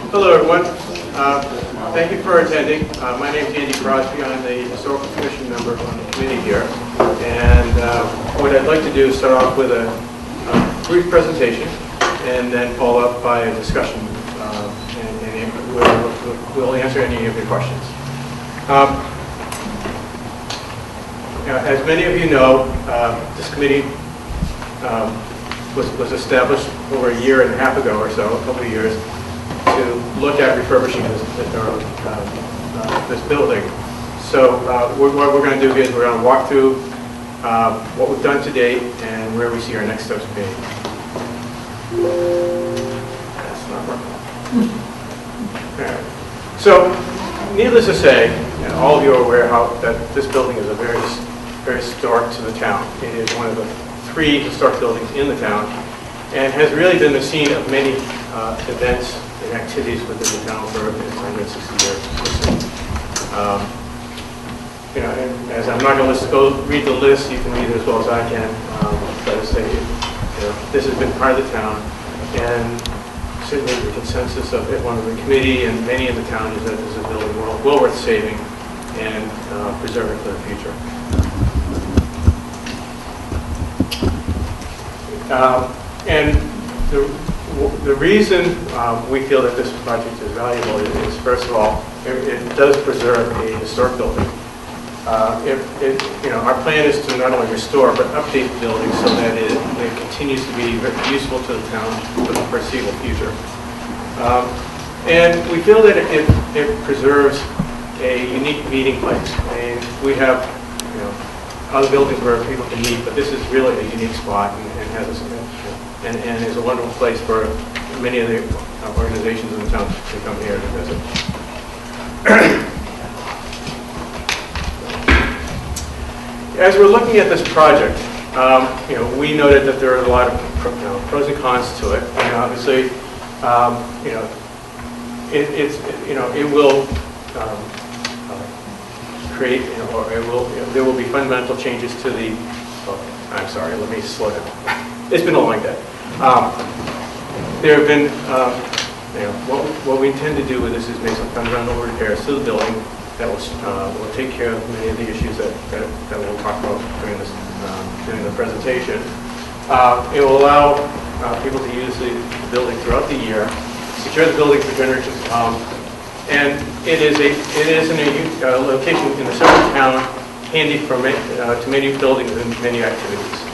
Hello, everyone. Thank you for attending. My name is Andy Crosby. I'm the Historical Commission member on the committee here. And what I'd like to do is start off with a brief presentation and then follow up by a discussion. And we'll answer any of your questions. As many of you know, this committee was established over a year and a half ago or so, a couple of years, to look at refurbishing this building. So what we're going to do is we're going to walk through what we've done to date and where we see our next steps being. That's not working. All right. So, needless to say, and all of you are aware that this building is a very historic to the town. It is one of the 3 historic buildings in the town, and has really been the scene of many events and activities within the town for its 160 years. And as I'm not going to go read the list, you can read it as well as I can. But I say, this has been part of the town, and certainly the consensus of everyone on the committee and many in the town is that this is a building well worth saving and preserving for the future. And the reason we feel that this project is valuable is, first of all, it does preserve a historic building. Our plan is to not only restore but update the building so that it continues to be useful to the town for the foreseeable future. And we feel that it preserves a unique meeting place. I mean, we have other buildings where people can meet, but this is really a unique spot and has and is a wonderful place for many of the organizations in the town to come here to visit. As we're looking at this project, we noted that there are a lot of pros and cons to it. And obviously, it will create, there will be fundamental changes to the. Oh, I'm sorry. Let me slow down. It's been a long day. There have been, what we intend to do with this is make some fundamental repairs to the building that will take care of many of the issues that we'll talk about during the presentation. It will allow people to use the building throughout the year, secure the building for generations to come, and it is in a location in the center of town, handy for to many buildings and many activities.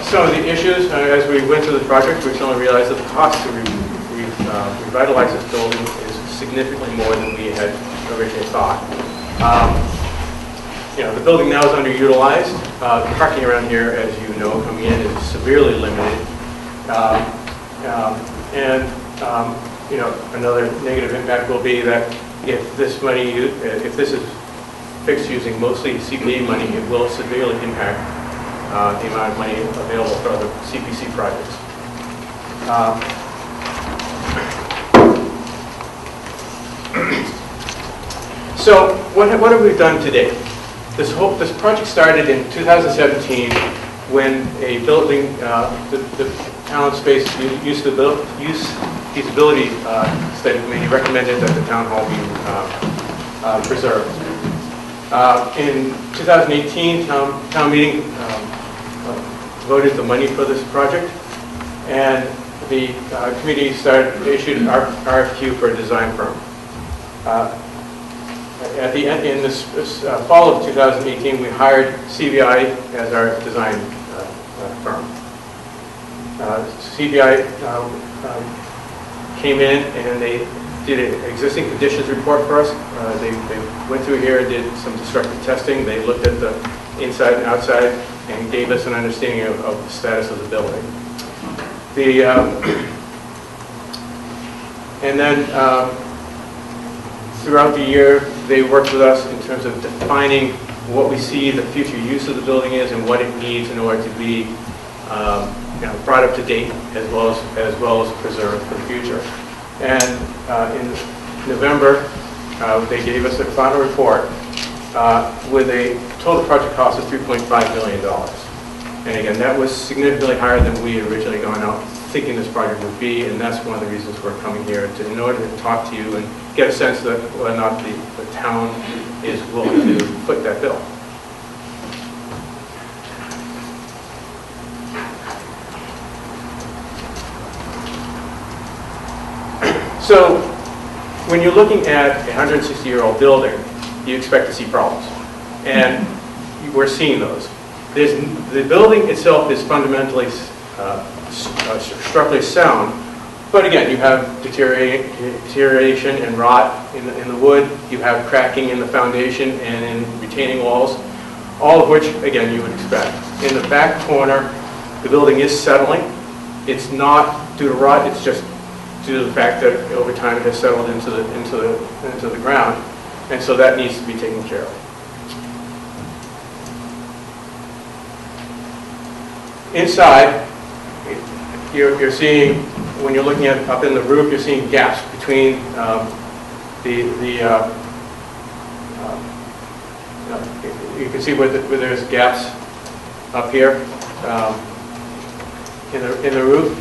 Some of the issues, as we went through the project, we suddenly realized that the cost to revitalize this building is significantly more than we had originally thought. The building now is underutilized. The parking around here, as you know, coming in is severely limited. Another negative impact will be that if this is fixed using mostly CPA money, it will severely impact the amount of money available for other CPC projects. So what have we done to date? This project started in 2017 when a building, the town space use feasibility study committee recommended that the town hall be preserved. In 2018, town meeting voted the money for this project, and the committee issued an RFQ for a design firm. At the end, in this fall of 2018, we hired CBI as our design firm. CBI came in and they did an existing conditions report for us. They went through here and did some destructive testing. They looked at the inside and outside and gave us an understanding of the status of the building. And then throughout the year, they worked with us in terms of defining what we see the future use of the building is and what it needs in order to be brought up to date as well as preserved for the future. And in November, they gave us a final report with a total project cost of $3.5 million. And again, that was significantly higher than we had originally gone out thinking this project would be, and that's one of the reasons we're coming here, in order to talk to you and get a sense that whether or not the town is willing to foot that bill. So when you're looking at a 160-year-old building, you expect to see problems. And we're seeing those. The building itself is fundamentally structurally sound, but again, you have deterioration and rot in the wood, you have cracking in the foundation and in retaining walls, all of which, again, you would expect. In the back corner, the building is settling. It's not due to rot, it's just due to the fact that over time it has settled into the ground, and so that needs to be taken care of. Inside, you're seeing, when you're looking at up in the roof, you're seeing gaps between you can see where there's gaps up here in the roof.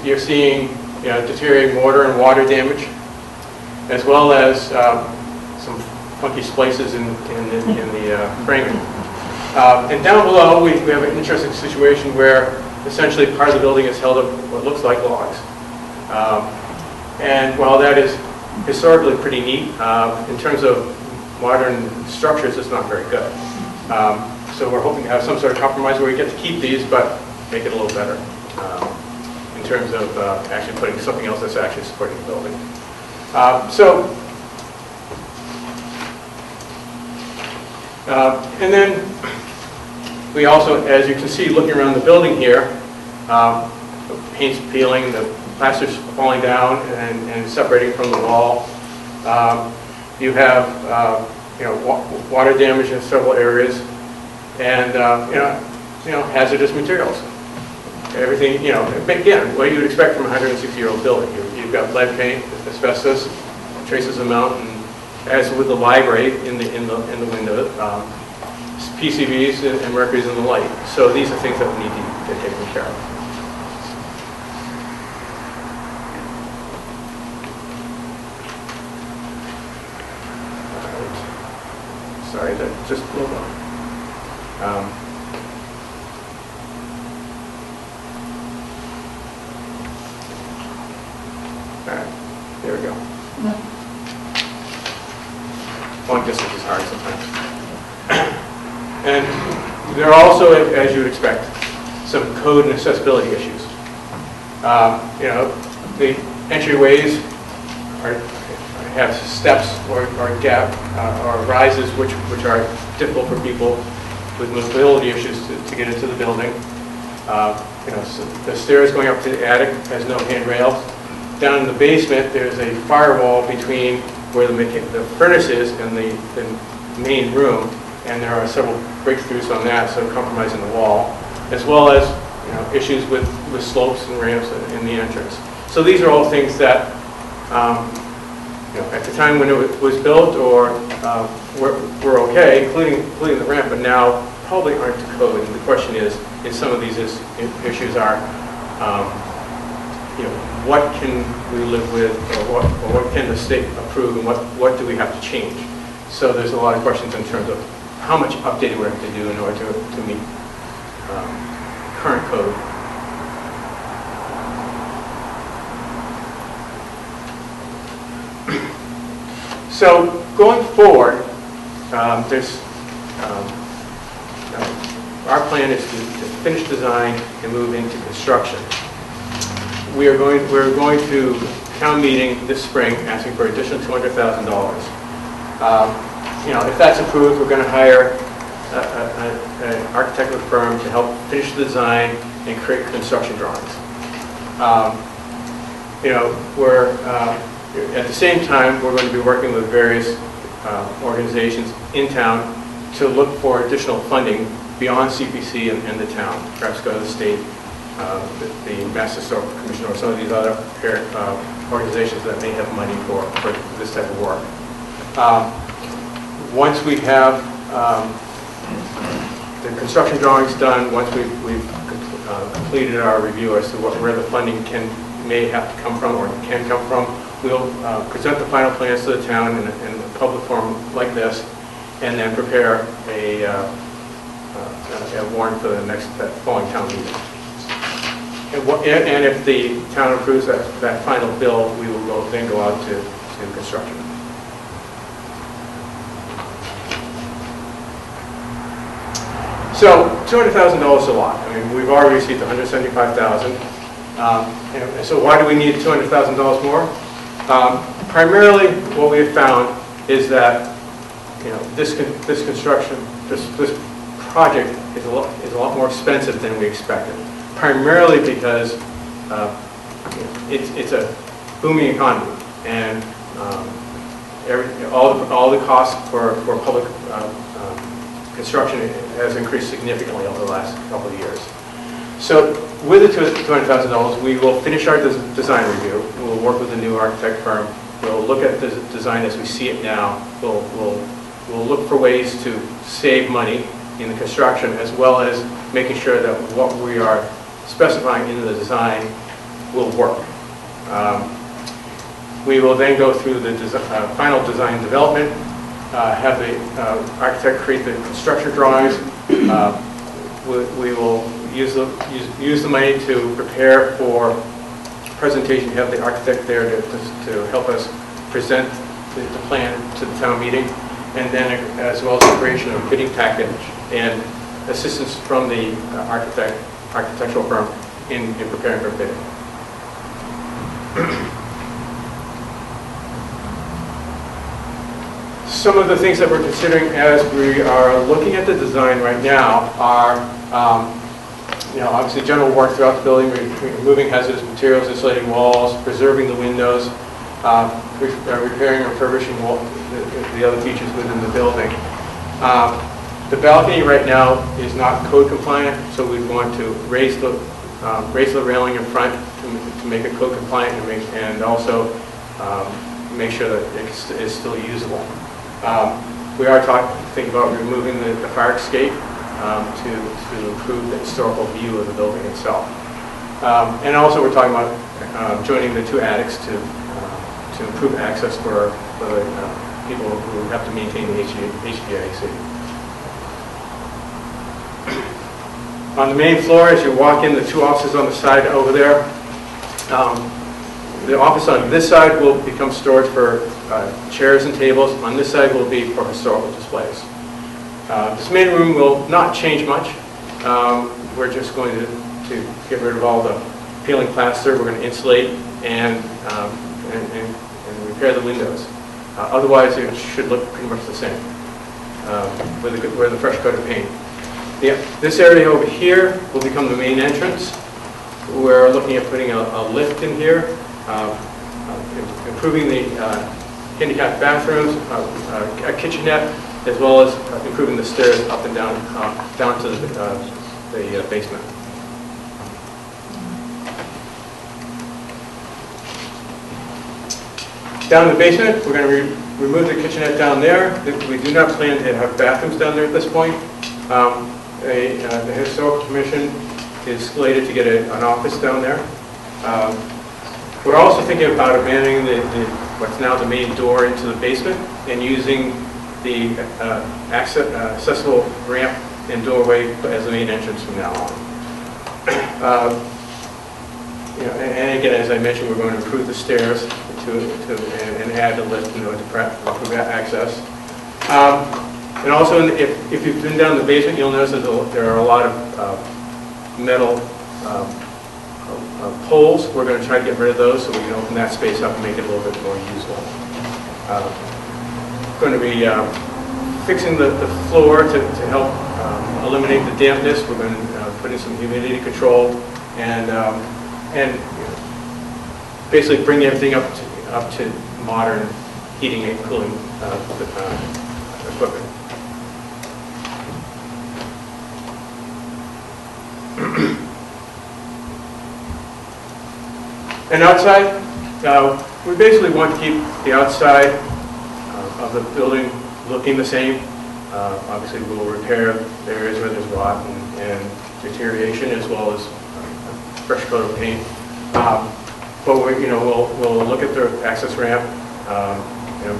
You're seeing deteriorating mortar and water damage, as well as some funky splices in the framing. And down below, we have an interesting situation where essentially part of the building is held up what looks like logs. And while that is historically pretty neat, in terms of modern structures, it's not very good. So we're hoping to have some sort of compromise where we get to keep these, but make it a little better in terms of actually putting something else that's actually supporting the building. And then we also, as you can see, looking around the building here, the paint's peeling, the plaster's falling down and separating from the wall. You have water damage in several areas, and hazardous materials. Everything, again, what you would expect from a 160-year-old building. You've got lead paint, asbestos, traces of mount, and as with the library in the window, PCBs and mercuries in the light. So these are things that we need to get taken care of. Sorry, that just blew up. All right, there we go. Long distance is hard sometimes. And there are also, as you would expect, some code and accessibility issues. The entryways have steps or gap or rises which are difficult for people with mobility issues to get into the building. So the stairs going up to the attic has no handrails. Down in the basement, there's a firewall between where the furnace is and the main room, and there are several breakthroughs on that, so compromising the wall, as well as issues with slopes and ramps in the entrance. So these are all things that at the time when it was built or were okay, including the ramp, but now probably aren't to code. And the question is some of these issues are, what can we live with, or what can the state approve, and what do we have to change? So there's a lot of questions in terms of how much updating we have to do in order to meet current code. So going forward, our plan is to finish design and move into construction. We're going to town meeting this spring asking for additional $200,000. If that's approved, we're going to hire an architectural firm to help finish the design and create construction drawings. At the same time, we're going to be working with various organizations in town to look for additional funding beyond CPC and the town. Perhaps go to the state, the Mass Historical Commission, or some of these other organizations that may have money for this type of work. Once we have the construction drawings done, once we've completed our review as to where the funding may have to come from or can come from, we'll present the final plans to the town in a public forum like this, and then prepare a warrant for the that following town meeting. And if the town approves that final bill, we will then go out to construction. So $200,000 is a lot. I mean, we've already received $175,000. And so why do we need $200,000 more? Primarily, what we have found is that this project is a lot more expensive than we expected. Primarily because it's a booming economy, and all the costs for public construction has increased significantly over the last couple of years. So with the $200,000, we will finish our design review. We'll work with a new architect firm. We'll look at the design as we see it now. We'll look for ways to save money in the construction, as well as making sure that what we are specifying in the design will work. We will then go through the final design development, have the architect create the construction drawings. We will use the money to prepare for presentation, have the architect there to help us present the plan to the town meeting, and then as well as the creation of a bidding package and assistance from the architectural firm in preparing for bidding. Some of the things that we're considering as we are looking at the design right now are, obviously general work throughout the building, removing hazardous materials, insulating walls, preserving the windows, repairing or refurbishing the other features within the building. The balcony right now is not code compliant, so we want to raise the railing in front to make it code compliant and also make sure that it is still usable. We are thinking about removing the fire escape to improve the historical view of the building itself. And also we're talking about joining the two attics to improve access for people who have to maintain the HVAC. On the main floor, as you walk in, the two offices on the side over there, the office on this side will become storage for chairs and tables. On this side will be for historical displays. This main room will not change much. We're just going to get rid of all the peeling plaster. We're going to insulate and repair the windows. Otherwise, it should look pretty much the same with a fresh coat of paint. This area over here will become the main entrance. We're looking at putting a lift in here, improving the handicapped bathrooms, a kitchenette, as well as improving the stairs up and down to the basement. Down in the basement, we're going to remove the kitchenette down there. We do not plan to have bathrooms down there at this point. The Historical Commission is slated to get an office down there. We're also thinking about abandoning what's now the main door into the basement and using the accessible ramp and doorway as the main entrance from now on. And again, as I mentioned, we're going to improve the stairs and add a lift to improve access. And also, if you've been down the basement, you'll notice that there are a lot of metal poles. We're going to try to get rid of those so we can open that space up and make it a little bit more usable. Going to be fixing the floor to help eliminate the dampness. We're going to put in some humidity control and basically bring everything up to modern heating and cooling equipment. And outside, we basically want to keep the outside of the building looking the same. Obviously, we'll repair the areas where there's rot and deterioration, as well as fresh coat of paint. But we'll look at the access ramp,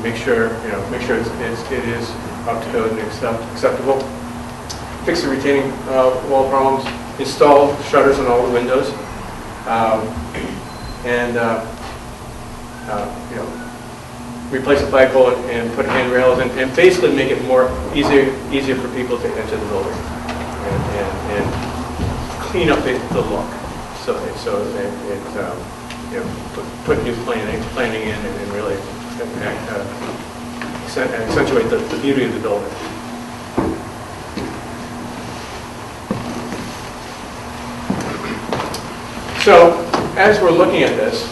make sure it is up to code and acceptable. Fix the retaining wall problems. Install shutters on all the windows, and replace the flagpole and put handrails, and basically make it easier for people to enter the building, and clean up the look. So put new planning in and really accentuate the beauty of the building. So as we're looking at this,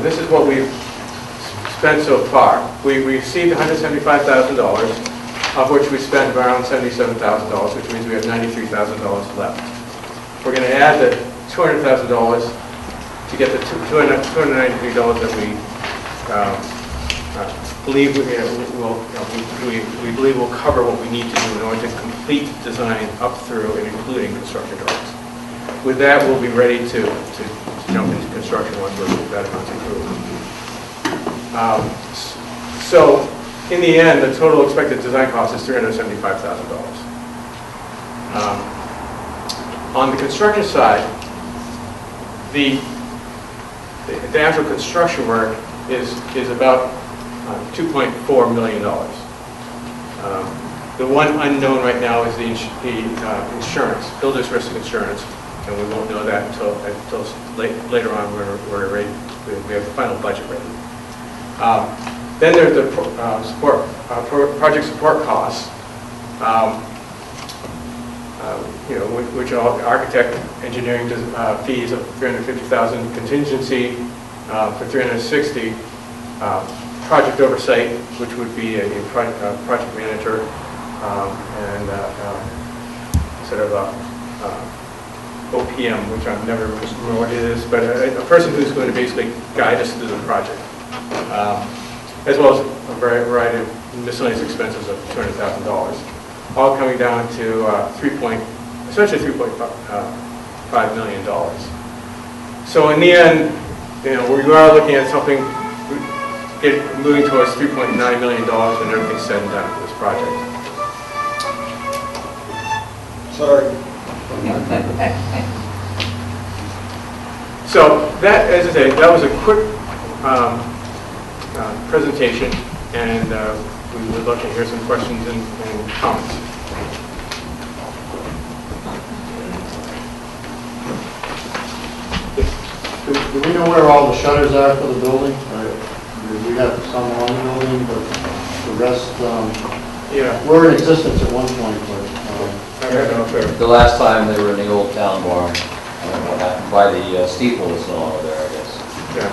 this is what we've spent so far. We received $175,000, of which we spent around $77,000, which means we have $93,000 left. We're going to add the $200,000 to get the $293 that we believe we believe will cover what we need to do in order to complete design up through and including construction drawings. With that, we'll be ready to jump into construction once that amount's approved. So, in the end, the total expected design cost is $375,000. On the construction side, the actual construction work is about $2.4 million. The one unknown right now is the insurance, builder's risk insurance, and we won't know that until later on when we're ready. We have the final budget ready. Then there's the project support costs, which are architect engineering fees of $350,000, contingency for $360,000. Project oversight, which would be a project manager and sort of OPM, which I'm never familiar what it is, but a person who's going to basically guide us through the project, as well as a variety of miscellaneous expenses of $200,000, all coming down to essentially $3.5 million. So in the end, we are looking at something moving towards $3.9 million when everything's said and done for this project. Sorry. So that, as I say, that was a quick presentation, and we would love to hear some questions and comments. Do we know where all the shutters are for the building? We have some on the building, but the rest, were in existence at one point, but I don't know if they're... The last time they were in the old town barn, by the steeple is no longer there, I guess. Yeah.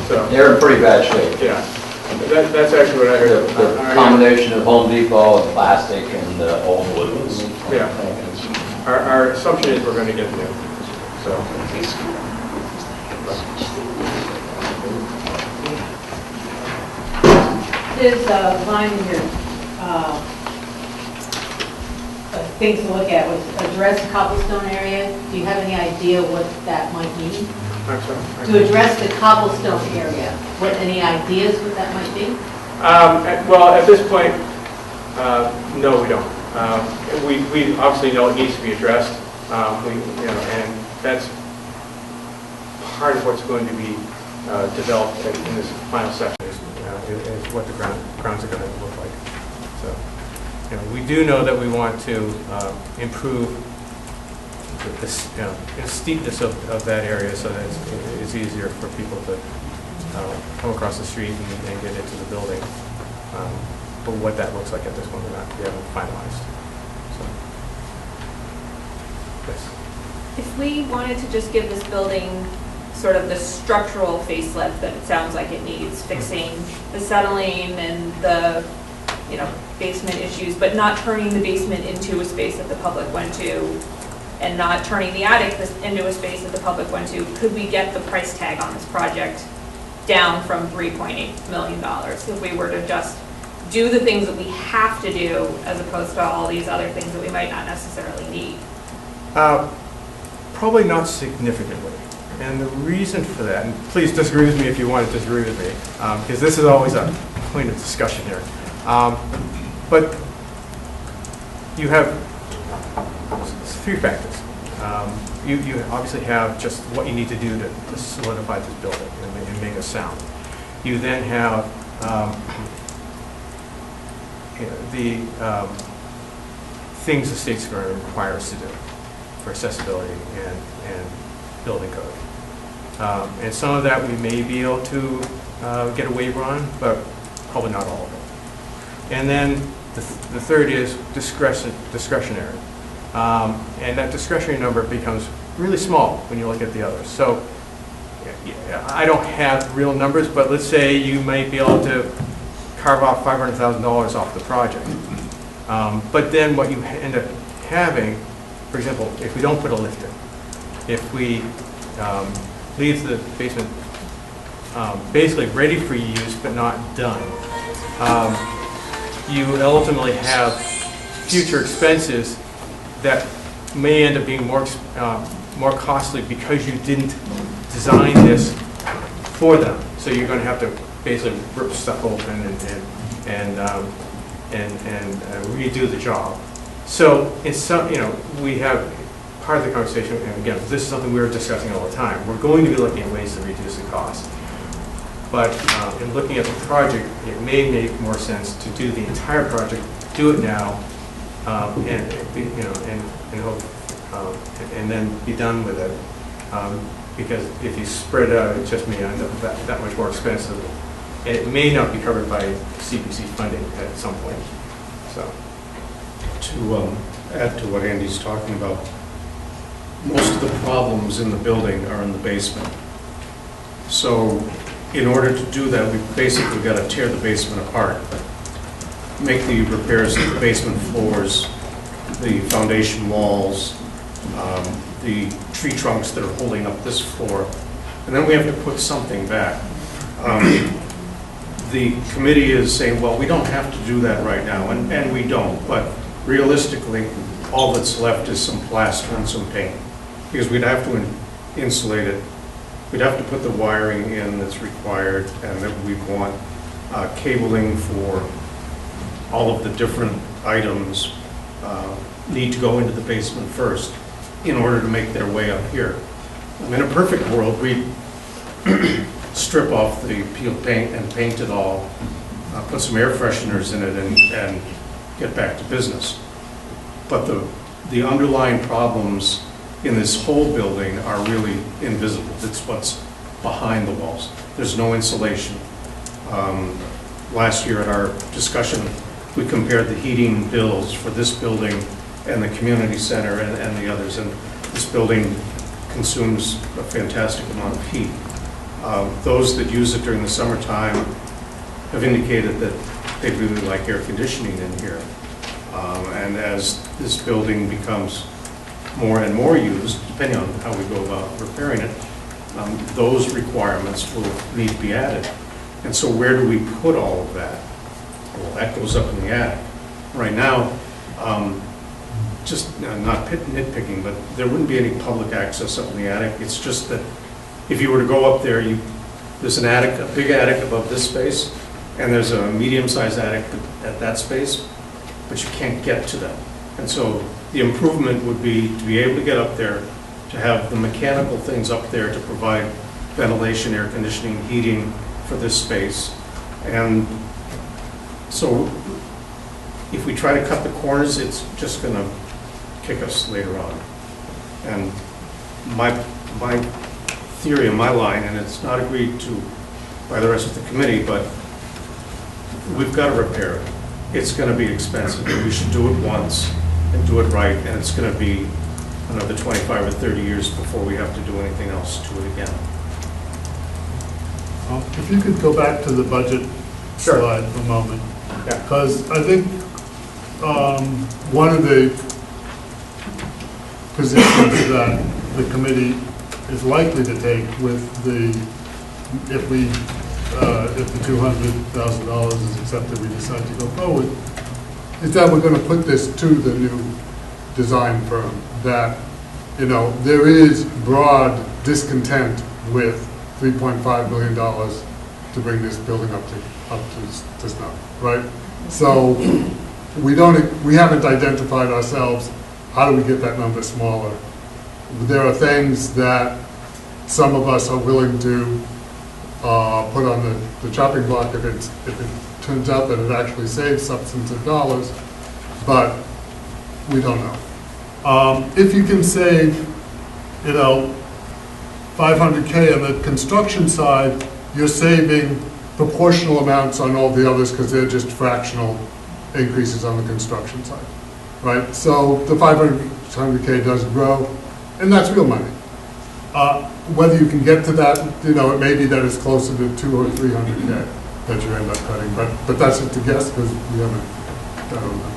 So They're in pretty bad shape. yeah, that's actually what I heard. The combination of Home Depot and plastic and old wood was. Yeah. Our assumption is we're going to get new. So. There's a line in here, things to look at, was address cobblestone area. Do you have any idea what that might mean? I'm sorry. To address the cobblestone area, any ideas what that might be? Well, at this point, no, we don't. We obviously know it needs to be addressed. And that's part of what's going to be developed in this final section. Is what the grounds are going to look like. So, we do know that we want to improve the steepness of that area so that it's easier for people to come across the street and get into the building. But what that looks like at this point, we haven't finalized. So, yes. If we wanted to just give this building sort of the structural facelift that it sounds like it needs, fixing the settling and the basement issues, but not turning the basement into a space that the public went to, and not turning the attic into a space that the public went to, could we get the price tag on this project down from $3.8 million if we were to just do the things that we have to do as opposed to all these other things that we might not necessarily need? Probably not significantly. And the reason for that, and please disagree with me if you want to disagree with me, because this is always a point of discussion here. But you have three factors. You obviously have just what you need to do to solidify this building and make it sound. You then have the things the state's going to require us to do for accessibility and building code. And some of that we may be able to get a waiver on, but probably not all of it. And then the third is discretionary. And that discretionary number becomes really small when you look at the others. So I don't have real numbers, but let's say you might be able to carve off $500,000 off the project. But then what you end up having, for example, if we don't put a lift in, if we leave the basement basically ready for use but not done, you ultimately have future expenses that may end up being more costly because you didn't design this for them. So you're going to have to basically rip stuff open and redo the job. So it's some, we have part of the conversation, and again, this is something we're discussing all the time. We're going to be looking at ways to reduce the cost. But in looking at the project, it may make more sense to do the entire project, do it now, and hope, and then be done with it. Because if you spread it out, it just may end up that much more expensive. And it may not be covered by CPC funding at some point. So, to add to what Andy's talking about, most of the problems in the building are in the basement. So in order to do that, we've basically got to tear the basement apart, make the repairs to the basement floors, the foundation walls, the tree trunks that are holding up this floor, and then we have to put something back. The committee is saying, well, we don't have to do that right now, and we don't, but realistically, all that's left is some plaster and some paint, because we'd have to insulate it. We'd have to put the wiring in that's required, and that we want cabling for all of the different items need to go into the basement first in order to make their way up here. In a perfect world, we'd strip off the peeled paint and paint it all, put some air fresheners in it, and get back to business. But the underlying problems in this whole building are really invisible. It's what's behind the walls. There's no insulation. Last year at our discussion, we compared the heating bills for this building and the community center and the others, and this building consumes a fantastic amount of heat. Those that use it during the summertime have indicated that they'd really like air conditioning in here. And as this building becomes more and more used, depending on how we go about repairing it, those requirements will need to be added. And so where do we put all of that? Well, that goes up in the attic. Right now, just not nitpicking, but there wouldn't be any public access up in the attic. It's just that if you were to go up there, there's an attic, a big attic above this space, and there's a medium-sized attic at that space, but you can't get to that. And so the improvement would be to be able to get up there, to have the mechanical things up there to provide ventilation, air conditioning, heating for this space. And so if we try to cut the corners, it's just going to kick us later on. And my theory and my line, and it's not agreed to by the rest of the committee, but we've got to repair it. It's going to be expensive, and we should do it once and do it right, and it's going to be another 25 or 30 years before we have to do anything else to it again. If you could go back to the budget slide for a moment, because I think one of the positions that the committee is likely to take with if the $200,000 is accepted, we decide to go forward, is that we're going to put this to the new design firm that there is broad discontent with $3.5 million to bring this building up to snuff, right? So we haven't identified ourselves, how do we get that number smaller? There are things that some of us are willing to put on the chopping block if it turns out that it actually saves substantive dollars, but we don't know. If you can save, $500K on the construction side, you're saving proportional amounts on all the others because they're just fractional increases on the construction side, right? So the 500K does grow, and that's real money. Whether you can get to that, it may be that it's closer to 200 or 300K that you end up cutting, but that's just a guess because we haven't done all that.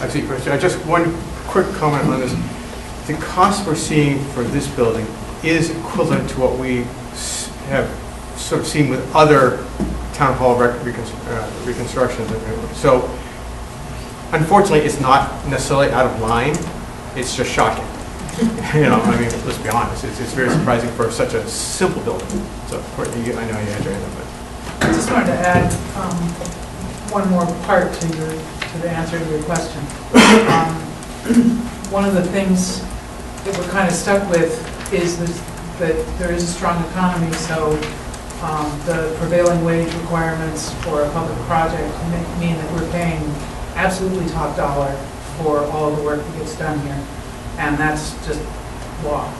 I see, Christian. Just one quick comment on this. The cost we're seeing for this building is equivalent to what we have sort of seen with other town hall reconstructions. So, unfortunately, it's not necessarily out of line. It's just shocking. Let's be honest. It's very surprising for such a simple building. So, Courtney, I know you had your hand up, I just wanted to add one more part to the answer to your question. One of the things that we're kind of stuck with is that there is a strong economy, so the prevailing wage requirements for a public project mean that we're paying absolutely top dollar for all the work that gets done here, and that's just law.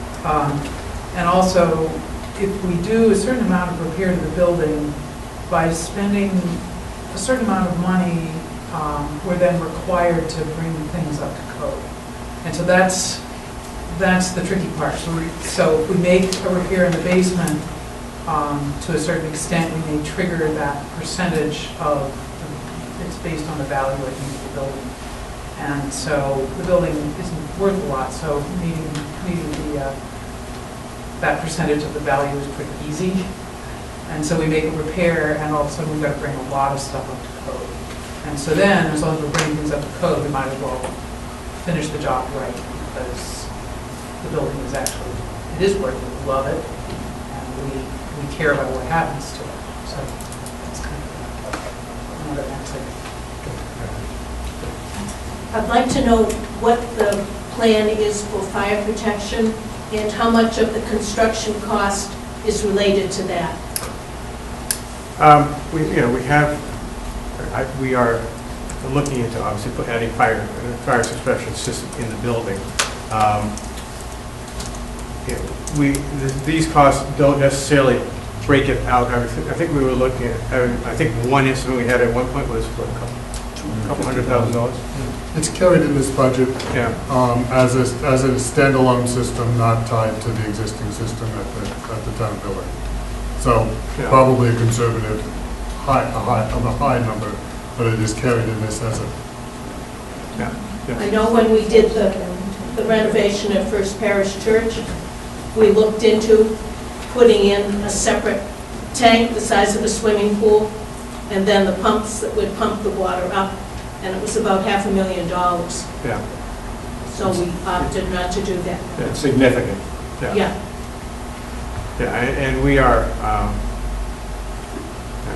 And also, if we do a certain amount of repair to the building, by spending a certain amount of money, we're then required to bring things up to code. And so that's the tricky part. So if we make a repair in the basement, to a certain extent, we may trigger that percentage of, it's based on the value, I think, of the building. And so the building isn't worth a lot, so meeting that percentage of the value is pretty easy. And so we make a repair, and all of a sudden we've got to bring a lot of stuff up to code. And so then, as long as we're bringing things up to code, we might as well finish the job right, because the building is actually, it is worth it, we love it, and we care about what happens to it. So that's kind of another answer. I'd like to know what the plan is for fire protection and how much of the construction cost is related to that. We are looking into obviously adding fire suppression system in the building. These costs don't necessarily break it out. I think we were looking at. I think one incident we had at one point was what, a couple $100,000. It's carried in this budget Yeah. as a standalone system, not tied to the existing system at the town building. So Yeah. probably a conservative high number, but it is carried in this as a. Yeah. Yeah. I know when we did the renovation at First Parish Church, we looked into putting in a separate tank the size of a swimming pool, and then the pumps that would pump the water up, and it was about $500,000. Yeah. So we opted not to do that. Yeah, it's significant. Yeah. Yeah, and we are,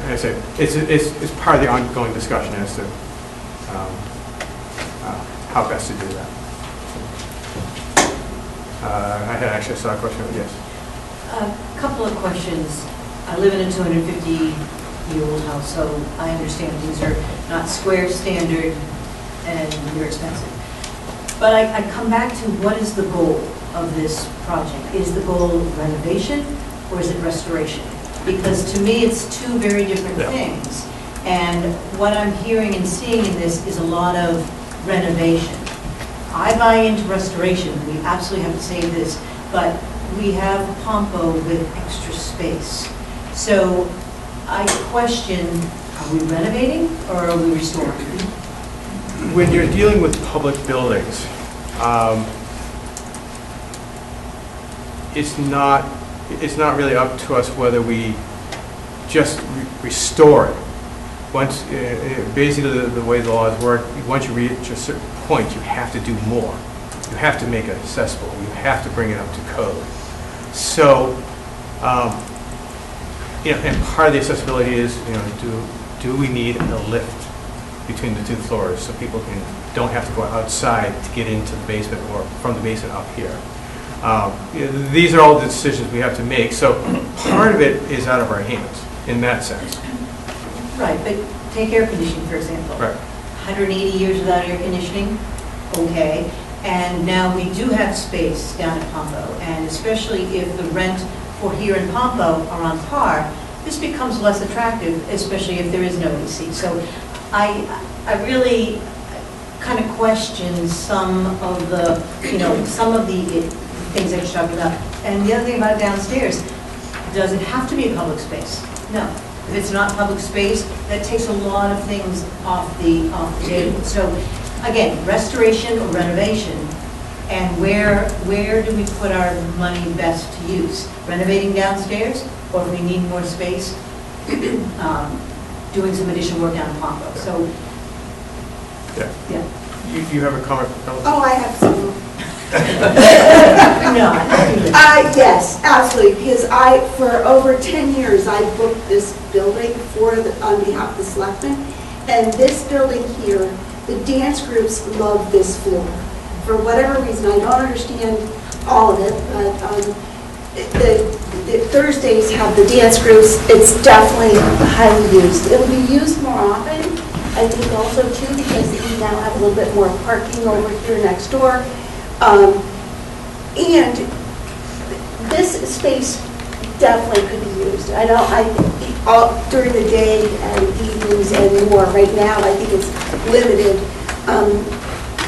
I say, it's part of the ongoing discussion as to how best to do that. I saw a question, yes. A couple of questions. I live in a 250-year-old house, so I understand these are not square standard and they're expensive. But I come back to what is the goal of this project? Is the goal renovation or is it restoration? Because to me, it's two very different things. And what I'm hearing and seeing in this is a lot of renovation. I buy into restoration. We absolutely have to save this. But we have a Pompo with extra space. So I question, are we renovating or are we restoring? When you're dealing with public buildings, it's not really up to us whether we just restore it. Once, basically the way the laws work, once you reach a certain point, you have to do more. you have to make it accessible. You have to bring it up to code. So, and part of the accessibility is, do we need a lift between the two floors so people don't have to go outside to get into the basement or from the basement up here? These are all the decisions we have to make. So part of it is out of our hands in that sense. Right, but take air conditioning, for example. Right. 180 years without air conditioning, okay. And now we do have space down at Pompo, and especially if the rent for here in Pompo are on par, this becomes less attractive, especially if there is no AC. So I really kind of question some of the, some of the things that you're talking about. And the other thing about downstairs, does it have to be a public space? No. If it's not public space, that takes a lot of things off the table. So again, restoration or renovation, and where do we put our money best to use? Renovating downstairs, or if we need more space, doing some additional work down in Pompo. So, yeah. You have a comment? Oh, I have some. No, Yes, absolutely, because for over 10 years, I booked this building on behalf of the selectmen, and this building here, the dance groups love this floor. For whatever reason, I don't understand all of it, but the Thursdays have the dance groups. It's definitely highly used. It'll be used more often, I think also too, because we now have a little bit more parking over here next door. And this space definitely could be used. I know during the day and evenings and more. Right now, I think it's limited.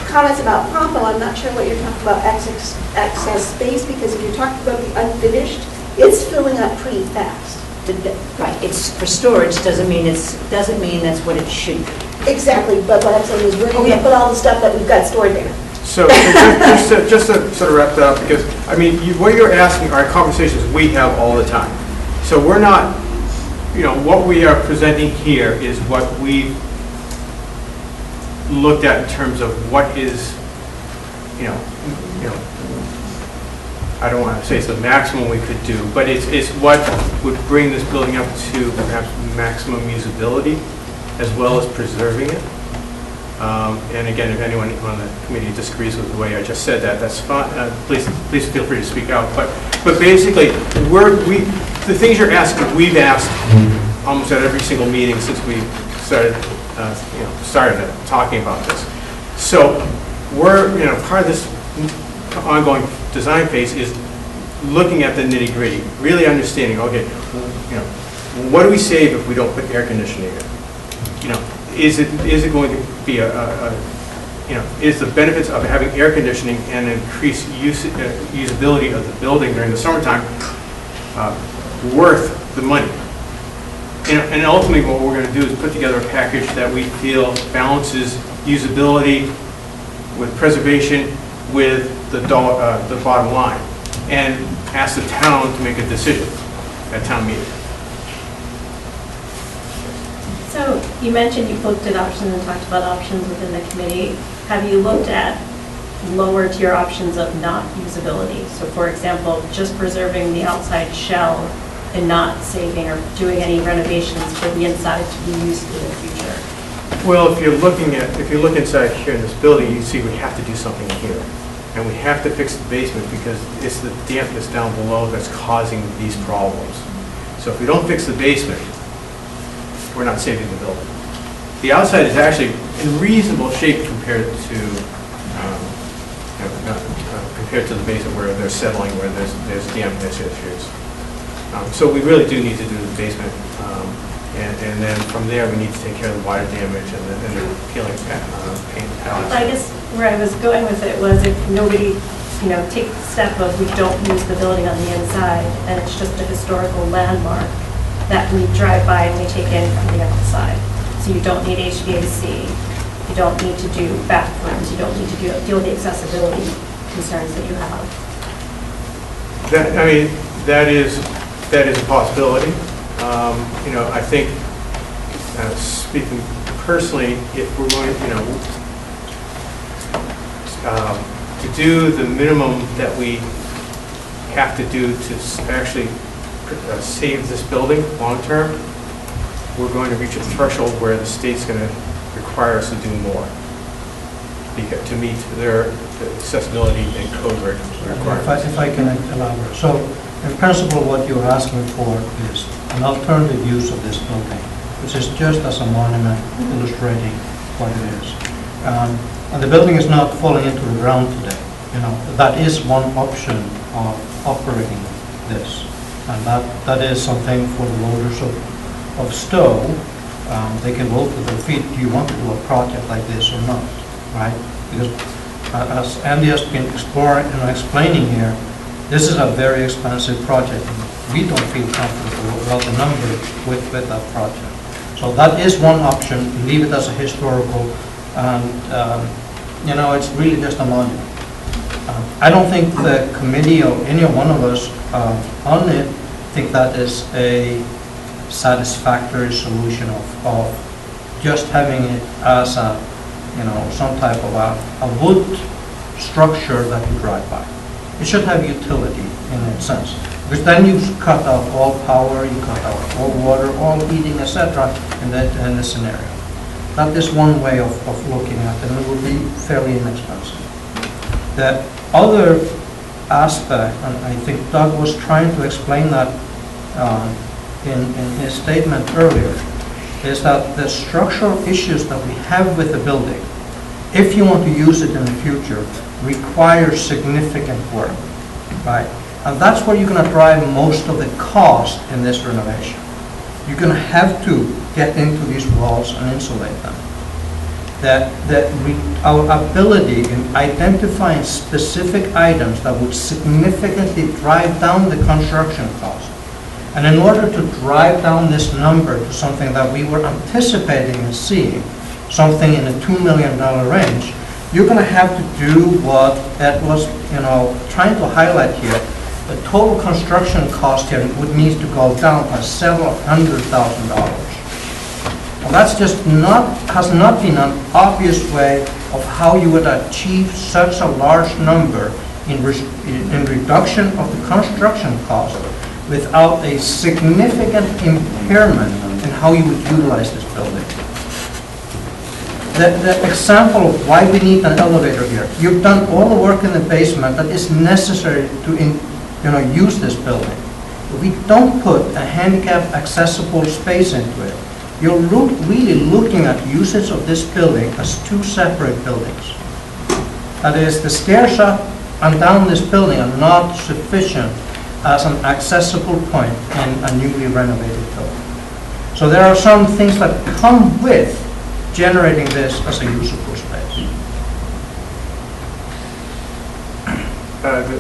Comments about Pompo, I'm not sure what you're talking about excess space, because if you're talking about the unfinished, it's filling up pretty fast. right. It's for storage. Doesn't mean that's what it should be. Exactly, but what I'm saying is, where are you going to put all the stuff that we've got stored there? So just to sort of wrap that up, because, what you're asking are conversations we have all the time. So we're not, what we are presenting here is what we've looked at in terms of what is, I don't want to say it's the maximum we could do, but it's what would bring this building up to perhaps maximum usability as well as preserving it. And again, if anyone on the committee disagrees with the way I just said that, that's fine. Please feel free to speak out. But basically, the things you're asking, we've asked almost at every single meeting since we started talking about this. So we're, part of this ongoing design phase is looking at the nitty-gritty, really understanding, okay, what do we save if we don't put air conditioning in? Is it going to be is the benefits of having air conditioning and increased usability of the building during the summertime worth the money? And ultimately, what we're going to do is put together a package that we feel balances usability with preservation with the bottom line, and ask the town to make a decision at town meeting. So you mentioned you've looked at options and talked about options within the committee. Have you looked at lower tier options of not usability? So for example, just preserving the outside shell and not saving or doing any renovations for the inside to be used in the future? Well, if you look inside here in this building, you see we have to do something here. And we have to fix the basement because it's the dampness down below that's causing these problems. So if we don't fix the basement, we're not saving the building. The outside is actually in reasonable shape compared to the basement where they're settling, where there's dampness issues. So we really do need to do the basement, and then from there we need to take care of the water damage and the peeling paint pallets. I guess where I was going with it was if nobody, takes the step of we don't use the building on the inside and it's just a historical landmark that we drive by and we take in from the outside. So you don't need HVAC, you don't need to do bathrooms, you don't need to deal with the accessibility concerns that you have. That is a possibility. I think, speaking personally, if we're going, to do the minimum that we have to do to actually save this building long-term, we're going to reach a threshold where the state's going to require us to do more to meet their accessibility and code requirements. If I can elaborate. So, in principle, what you're asking for is an alternative use of this building, which is just as a monument illustrating what it is. And the building is not falling into the ground today. You know, that is one option of operating this. And that is something for the voters of Stow. They can vote with their feet, do you want to do a project like this or not, right? Because as Andy has been exploring and explaining here, this is a very expensive project. We don't feel comfortable about the number with that project. So that is one option, leave it as a historical, and you know, it's really just a monument. I don't think the committee or any one of us on it think that is a satisfactory solution of just having it as a, you know, some type of a wood structure that you drive by. It should have utility in that sense, because then you cut out all power, you cut out all water, all heating, etc. in the scenario. That is one way of looking at it, and it would be fairly inexpensive. The other aspect, and I think Doug was trying to explain that in his statement earlier, is that the structural issues that we have with the building, if you want to use it in the future, require significant work, right? And that's where you're going to drive most of the cost in this renovation. You're going to have to get into these walls and insulate them. Our ability in identifying specific items that would significantly drive down the construction cost. And in order to drive down this number to something that we were anticipating and seeing, something in the $2 million range, you're going to have to do what Ed was, you know, trying to highlight here. The total construction cost here would need to go down by several $100,000. Well, that's just has not been an obvious way of how you would achieve such a large number in reduction of the construction cost without a significant impairment in how you would utilize this building. The example of why we need an elevator here, you've done all the work in the basement that is necessary to use this building. If we don't put a handicap accessible space into it, you're really looking at usage of this building as two separate buildings. That is, the stairs up and down this building are not sufficient as an accessible point in a newly renovated building. So there are some things that come with generating this as a usable space.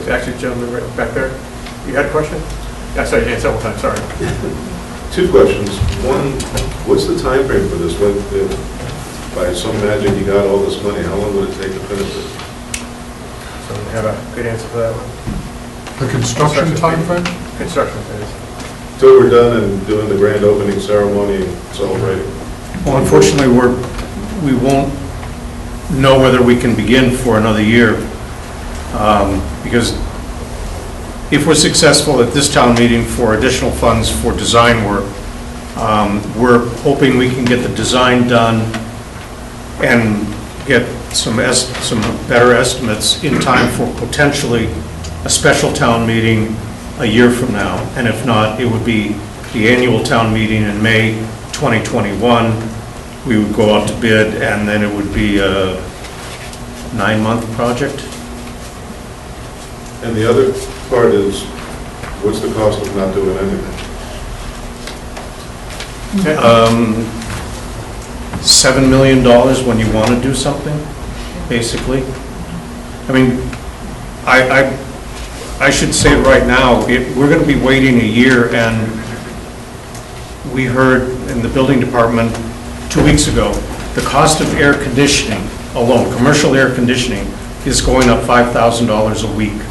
Actually, gentleman right back there, you had a question? Yeah, sorry, yeah, several times, sorry. Two questions. One, what's the time frame for this? When, if by some magic you got all this money, how long would it take to finish it? So we have a good answer for that one. The construction timeframe? Construction phase. Till we're done and doing the grand opening ceremony and celebrating? Well, unfortunately, we won't know whether we can begin for another year, because if we're successful at this town meeting for additional funds for design work, we're hoping we can get the design done and get some better estimates in time for potentially a special town meeting a year from now. And if not, it would be the annual town meeting in May 2021. We would go out to bid, and then it would be a 9-month project. And the other part is, what's the cost of not doing anything? $7 million when you want to do something, basically. I mean, I should say right now, we're going to be waiting a year, and we heard in the building department 2 weeks ago, the cost of air conditioning alone, commercial air conditioning, is going up $5,000 a week.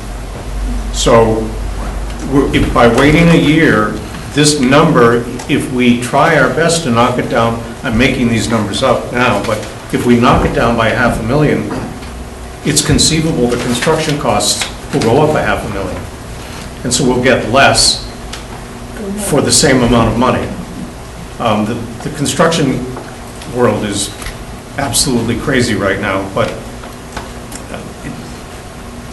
So if by waiting a year, this number, if we try our best to knock it down, I'm making these numbers up now, but if we knock it down by $500,000, it's conceivable the construction costs will go up $500,000. And so we'll get less for the same amount of money. The construction world is absolutely crazy right now, but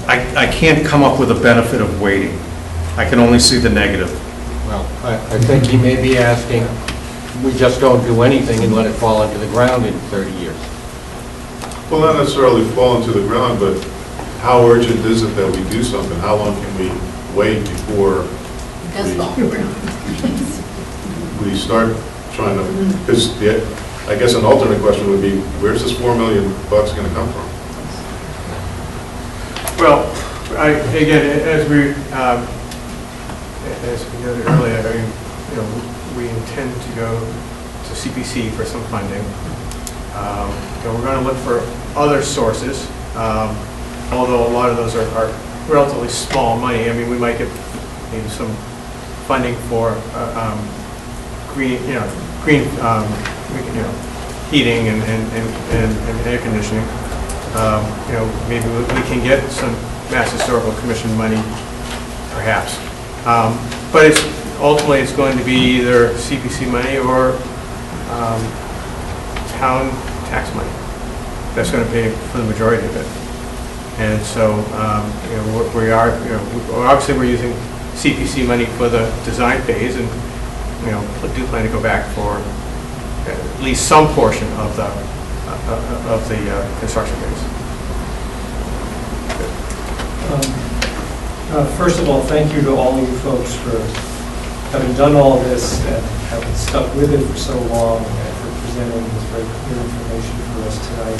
I can't come up with a benefit of waiting. I can only see the negative. Well, I think he may be asking, we just don't do anything and let it fall into the ground in 30 years. Well, not necessarily fall into the ground, but how urgent is it that we do something? How long can we wait before we start trying to, because I guess an alternate question would be, where's this $4 million going to come from? Well, again, as we noted earlier, we intend to go to CPC for some funding. We're going to look for other sources, although a lot of those are relatively small money. I mean, we might get maybe some funding for green heating and air conditioning. Maybe we can get some Mass Historical Commission money, perhaps. But ultimately it's going to be either CPC money or town tax money. That's going to pay for the majority of it. And so, obviously we're using CPC money for the design phase, and do plan to go back for at least some portion of the construction phase. First of all, thank you to all you folks for having done all this and having stuck with it for so long, and for presenting this very clear information for us tonight.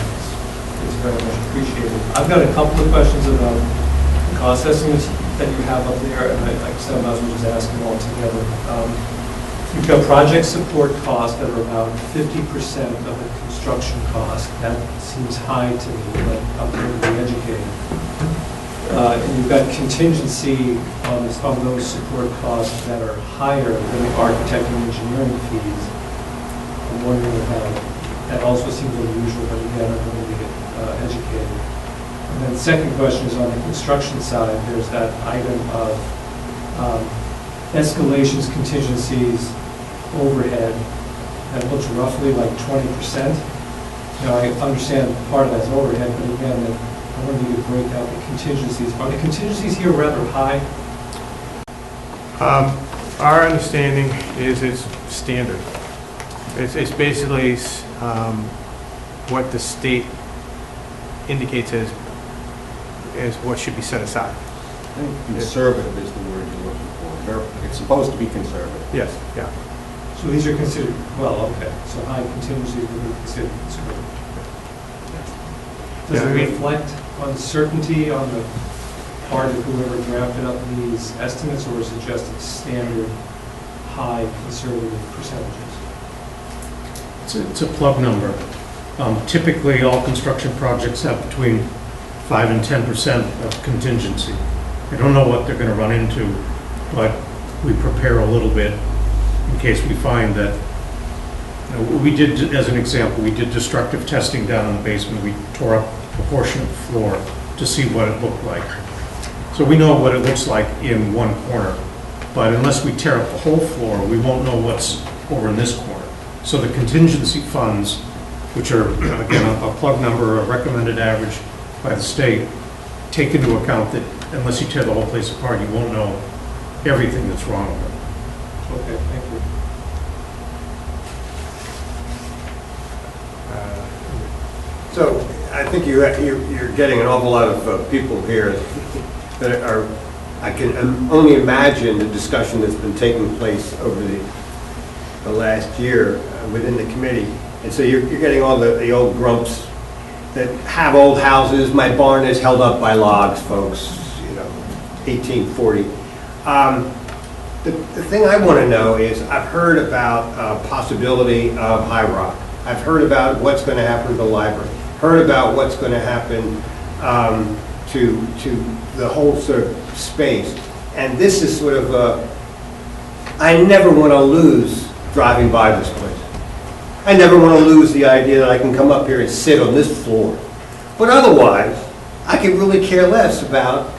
It's very much appreciated. I've got a couple of questions about the cost estimates that you have up there, and like I said, I might as well just ask them all together. You've got project support costs that are about 50% of the construction cost. That seems high to me, but I'm going to be educated. And you've got contingency on those support costs that are higher than the architect and engineering fees. I'm wondering about, that also seems unusual, but again, I'm going to get educated. And then the second question is on the construction side. There's that item of escalations, contingencies, overhead. That looks roughly like 20%. Now, I understand part of that's overhead, but again, I wanted you to break out the contingencies. Are the contingencies here rather high? Our understanding is it's standard. It's basically what the state indicates as what should be set aside. I think conservative is the word you're looking for. It's supposed to be conservative. Yes, yeah. So these are considered, well, okay, so high contingencies would be considered conservative. Does it reflect uncertainty on the part of whoever drafted up these estimates, or is it just standard high conservative percentages? It's a plug number. Typically, all construction projects have between 5 and 10% of contingency. We don't know what they're going to run into, but we prepare a little bit in case we find that, we did, as an example, we did destructive testing down in the basement. We tore up a portion of the floor to see what it looked like. So we know what it looks like in one corner, but unless we tear up the whole floor, we won't know what's over in this corner. So the contingency funds, which are, again, a plug number, a recommended average by the state, take into account that unless you tear the whole place apart, you won't know everything that's wrong with it. Okay, thank you. So I think you're getting an awful lot of people here that are, I can only imagine the discussion that's been taking place over the last year within the committee. And so you're getting all the old grumps that have old houses. My barn is held up by logs, folks, 1840. The thing I want to know is, I've heard about possibility of high rock. I've heard about what's going to happen to the library. Heard about what's going to happen to the whole sort of space. And this is sort of I never want to lose driving by this place. I never want to lose the idea that I can come up here and sit on this floor. But otherwise, I could really care less about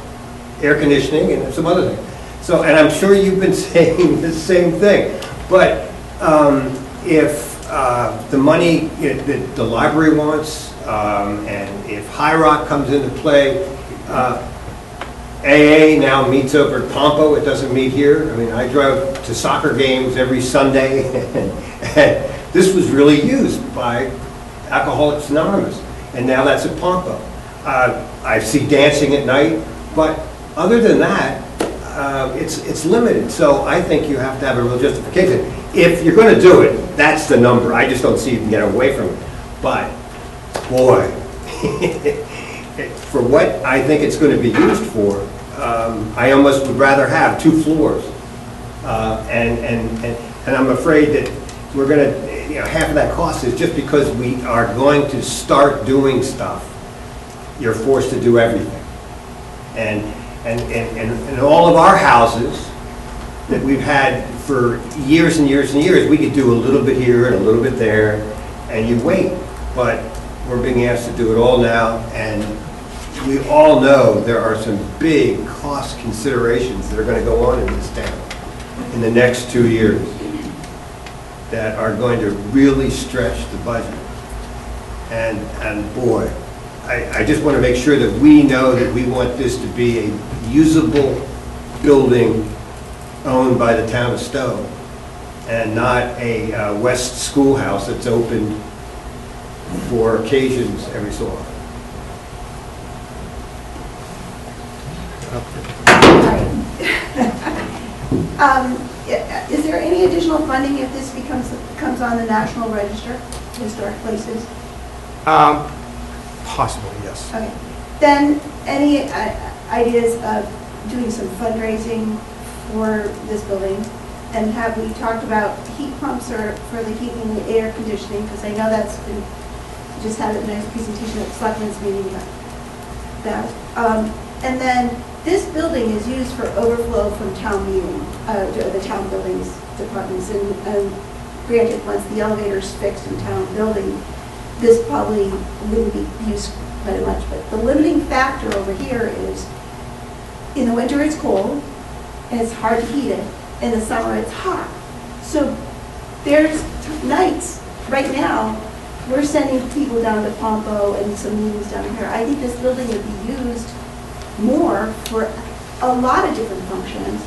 air conditioning and some other things. So, and I'm sure you've been saying the same thing. But if the money that the library wants, and if High Rock comes into play, AA now meets over at Pompo, it doesn't meet here. I mean, I drove to soccer games every Sunday, and this was really used by Alcoholics Anonymous, and now that's at Pompo. I see dancing at night, but other than that, it's limited. So I think you have to have a real justification. If you're going to do it, that's the number. I just don't see you can get away from it. But, boy, for what I think it's going to be used for, I almost would rather have 2 floors. And I'm afraid that we're going to, half of that cost is just because we are going to start doing stuff. You're forced to do everything. And all of our houses that we've had for years and years and years, we could do a little bit here and a little bit there, and you wait. But we're being asked to do it all now, and we all know there are some big cost considerations that are going to go on in this town in the next 2 years that are going to really stretch the budget. And boy, I just want to make sure that we know that we want this to be a usable building owned by the town of Stow, and not a West schoolhouse that's open for occasions every so often. Is there any additional funding if this comes on the National Register, Historic Places? Possibly, yes. Okay. Then, any ideas of doing some fundraising for this building? And have we talked about heat pumps or for the heating and the air conditioning? Because I know that's been, you just had a nice presentation at the Selectmen's meeting about that. And then, this building is used for overflow from town meeting, the town buildings departments. And granted, once the elevator's fixed in town building, this probably wouldn't be used very much. But the limiting factor over here is, in the winter it's cold, and it's hard to heat it. In the summer it's hot. So there's nights, right now, we're sending people down to Pompo and some meetings down here. I think this building would be used more for a lot of different functions.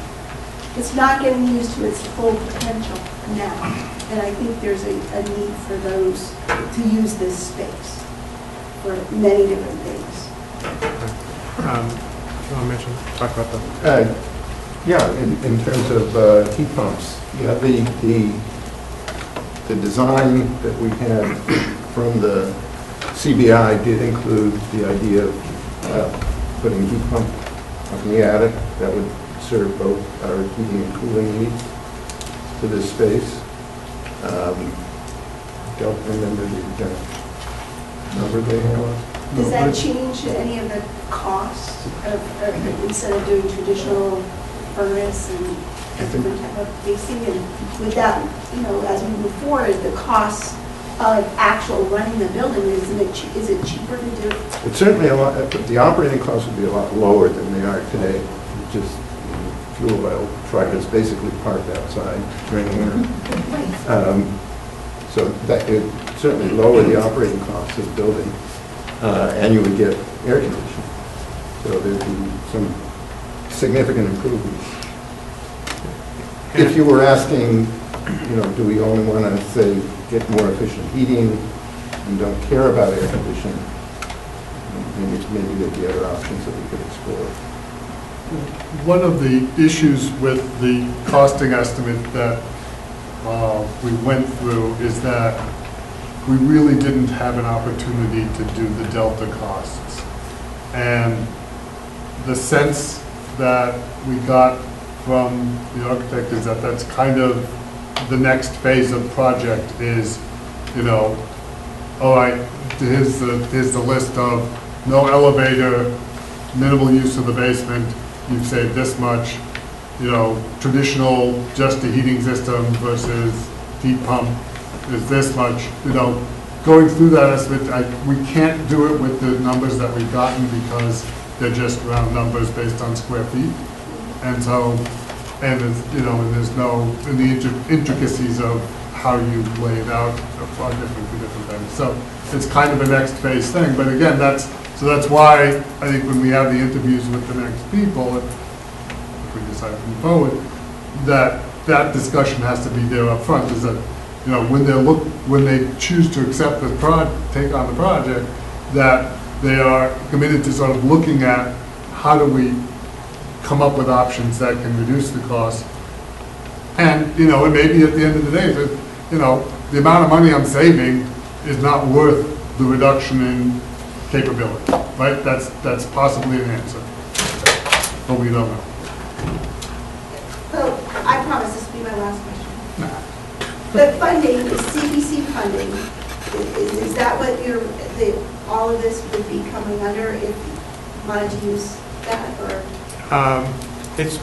It's not getting used to its full potential now. And I think there's a need for those to use this space for many different things. Do you want to mention, talk about that? Yeah, in terms of heat pumps, yeah, the design that we had from the CBI did include the idea of putting heat pump up in the attic that would serve both our heating and cooling needs to this space. Don't remember the exact number they have. Does that change any of the costs of instead of doing traditional furnace and a different type of basing? And with that, as we move forward, the costs of actual running the building, is it cheaper to do? It's certainly a lot, the operating costs would be a lot lower than they are today. Just fuel oil truck is basically parked outside during the winter. So that could certainly lower the operating costs of the building, and you would get air conditioning. So there'd be some significant improvements. If you were asking, do we only want to, say, get more efficient heating and don't care about air conditioning, maybe there'd be other options that we could explore. One of the issues with the costing estimate that we went through is that we really didn't have an opportunity to do the delta costs. And the sense that we got from the architect is that that's kind of the next phase of the project is, all right, here's the list of no elevator, minimal use of the basement, you've saved this much, traditional just a heating system versus heat pump is this much, going through that estimate, we can't do it with the numbers that we've gotten because they're just round numbers based on square feet. And so, and it's, and there's no, in the intricacies of how you lay it out are different for different things. So it's kind of a next phase thing, but again, that's why I think when we have the interviews with the next people, if we decide to move forward, that discussion has to be there up front, is that, when they choose to accept the take on the project, that they are committed to sort of looking at how do we come up with options that can reduce the cost. And, it may be at the end of the day that, the amount of money I'm saving is not worth the reduction in capability, right? That's possibly an answer, but we don't know. So I promise this will be my last question. The funding, the CPC funding, is that what all of this would be coming under if you wanted to use that, or? It's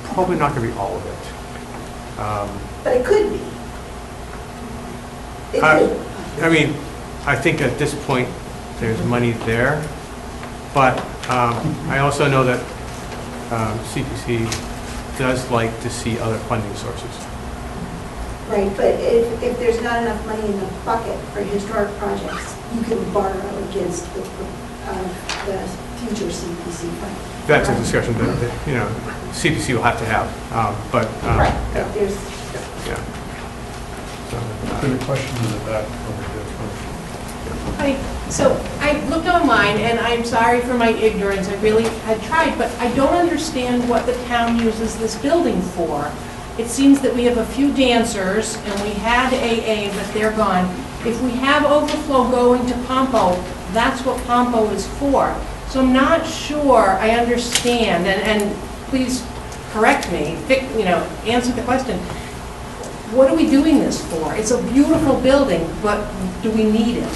probably not going to be all of it. But it could be. It could. I mean, I think at this point, there's money there, but I also know that CPC does like to see other funding sources. Right, but if there's not enough money in the bucket for historic projects, you can borrow against the future CPC fund. That's a discussion that CPC will have to have, but Right, yeah. but there's. Yeah. So, Been a question in the back over there. So I looked online, and I'm sorry for my ignorance, I really had tried, but I don't understand what the town uses this building for. It seems that we have a few dancers, and we had AA, but they're gone. If we have overflow going to Pompo, that's what Pompo is for. So I'm not sure I understand, and please correct me, answer the question. What are we doing this for? It's a beautiful building, but do we need it?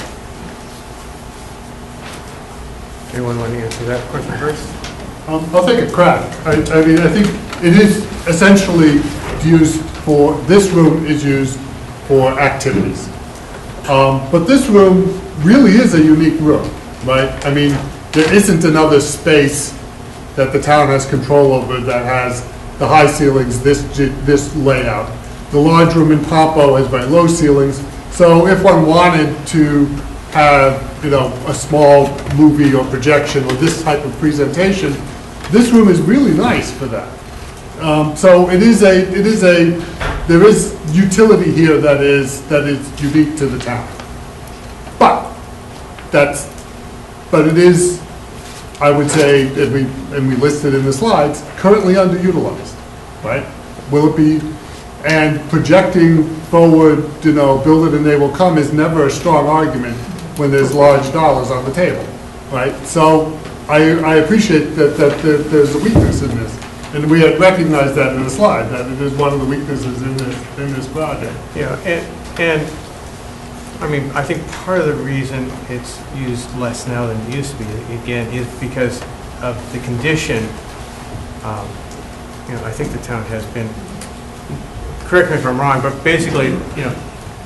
anyone want to answer that question first? I'll take a crack. I mean, I think it is essentially used for, this room is used for activities. But this room really is a unique room, right? I mean, there isn't another space that the town has control over that has the high ceilings, this layout. The large room in Pompo has very low ceilings. So if one wanted to have, a small movie or projection or this type of presentation, this room is really nice for that. So there is utility here that is unique to the town. But it is, I would say, and we listed in the slides, currently underutilized, right? Will it be, and projecting forward, build it and they will come is never a strong argument when there's large dollars on the table, right? So I appreciate that there's a weakness in this. And we had recognized that in the slide, that it is one of the weaknesses in this project. Yeah, and I mean, I think part of the reason it's used less now than it used to be, again, is because of the condition. I think the town has been, correct me if I'm wrong, but basically,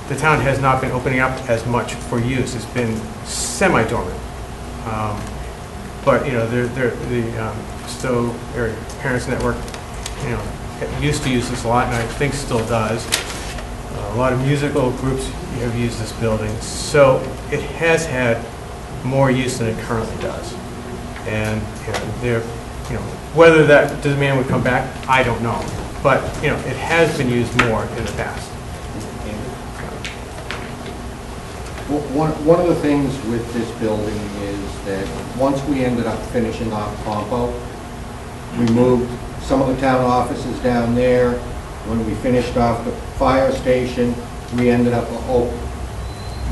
the town has not been opening up as much for use. It's been semi-dormant. But, the Stow Area Parents Network, used to use this a lot, and I think still does. A lot of musical groups have used this building, so it has had more use than it currently does. And whether that demand would come back, I don't know. But it has been used more in the past. One of the things with this building is that once we ended up finishing off Pompo, we moved some of the town offices down there. When we finished off the fire station, we ended up,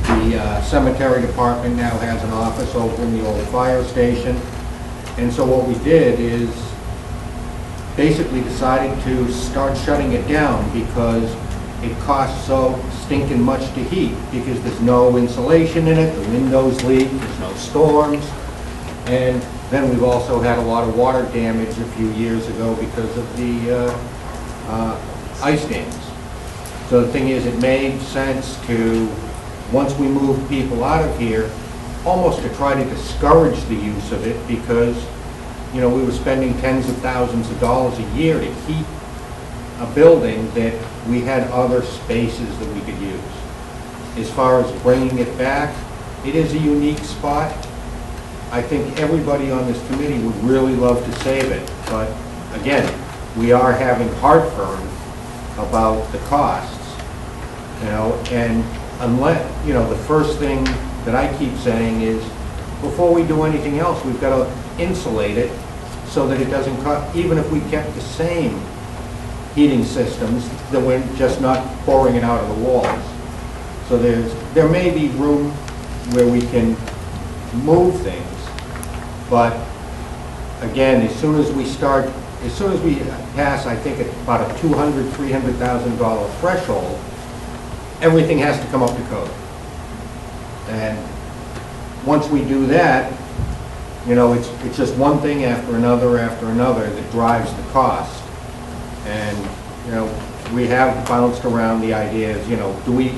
the cemetery department now has an office over in the old fire station. And so what we did is basically decided to start shutting it down because it costs so stinking much to heat, because there's no insulation in it, the windows leak, there's no storms. And then we've also had a lot of water damage a few years ago because of the ice dams. So the thing is, it made sense to once we moved people out of here, almost to try to discourage the use of it because, you know, we were spending tens of thousands of dollars a year to keep a building that we had other spaces that we could use. As far as bringing it back, it is a unique spot. I think everybody on this committee would really love to save it, but again, we are having heartburn about the costs, you know, and unless, you know, the first thing that I keep saying is, before we do anything else, we've got to insulate it so that it doesn't cut, even if we kept the same heating systems, that we're just not pouring it out of the walls. So there may be room where we can move things, but again, as soon as we pass, I think, about a $200,000, $300,000 threshold, everything has to come up to code. And once we do that, you know, it's just one thing after another that drives the cost. And, you know, we have bounced around the ideas, you know, do we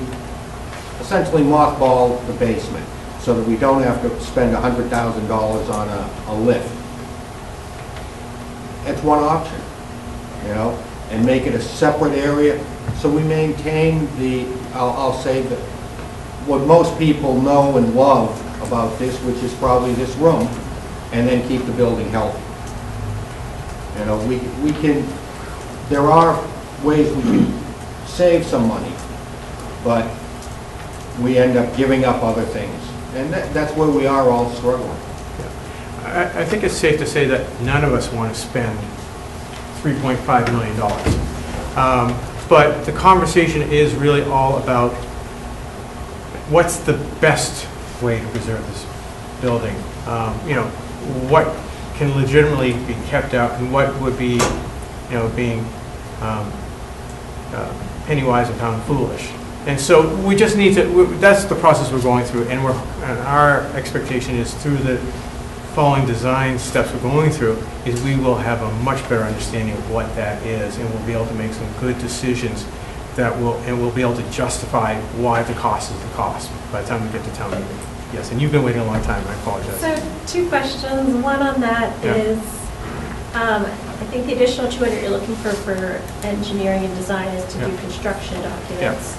essentially mothball the basement so that we don't have to spend $100,000 on a lift? That's one option, you know, and make it a separate area so we maintain the, I'll say, what most people know and love about this, which is probably this room, and then keep the building healthy. You know, we can, there are ways we can save some money, but we end up giving up other things. And that's where we are all struggling. I think it's safe to say that none of us want to spend $3.5 million. But the conversation is really all about what's the best way to preserve this building. You know, what can legitimately be kept out and what would be, you know, being penny wise and pound foolish. And so we just need to, that's the process we're going through, and our expectation is through the following design steps we're going through, is we will have a much better understanding of what that is, and we'll be able to make some good decisions and we'll be able to justify why the cost is the cost by the time we get to town meeting. Yes, and you've been waiting a long time, I apologize. So 2 questions. One on that is, I think the additional 200 you're looking for engineering and design is to do construction documents.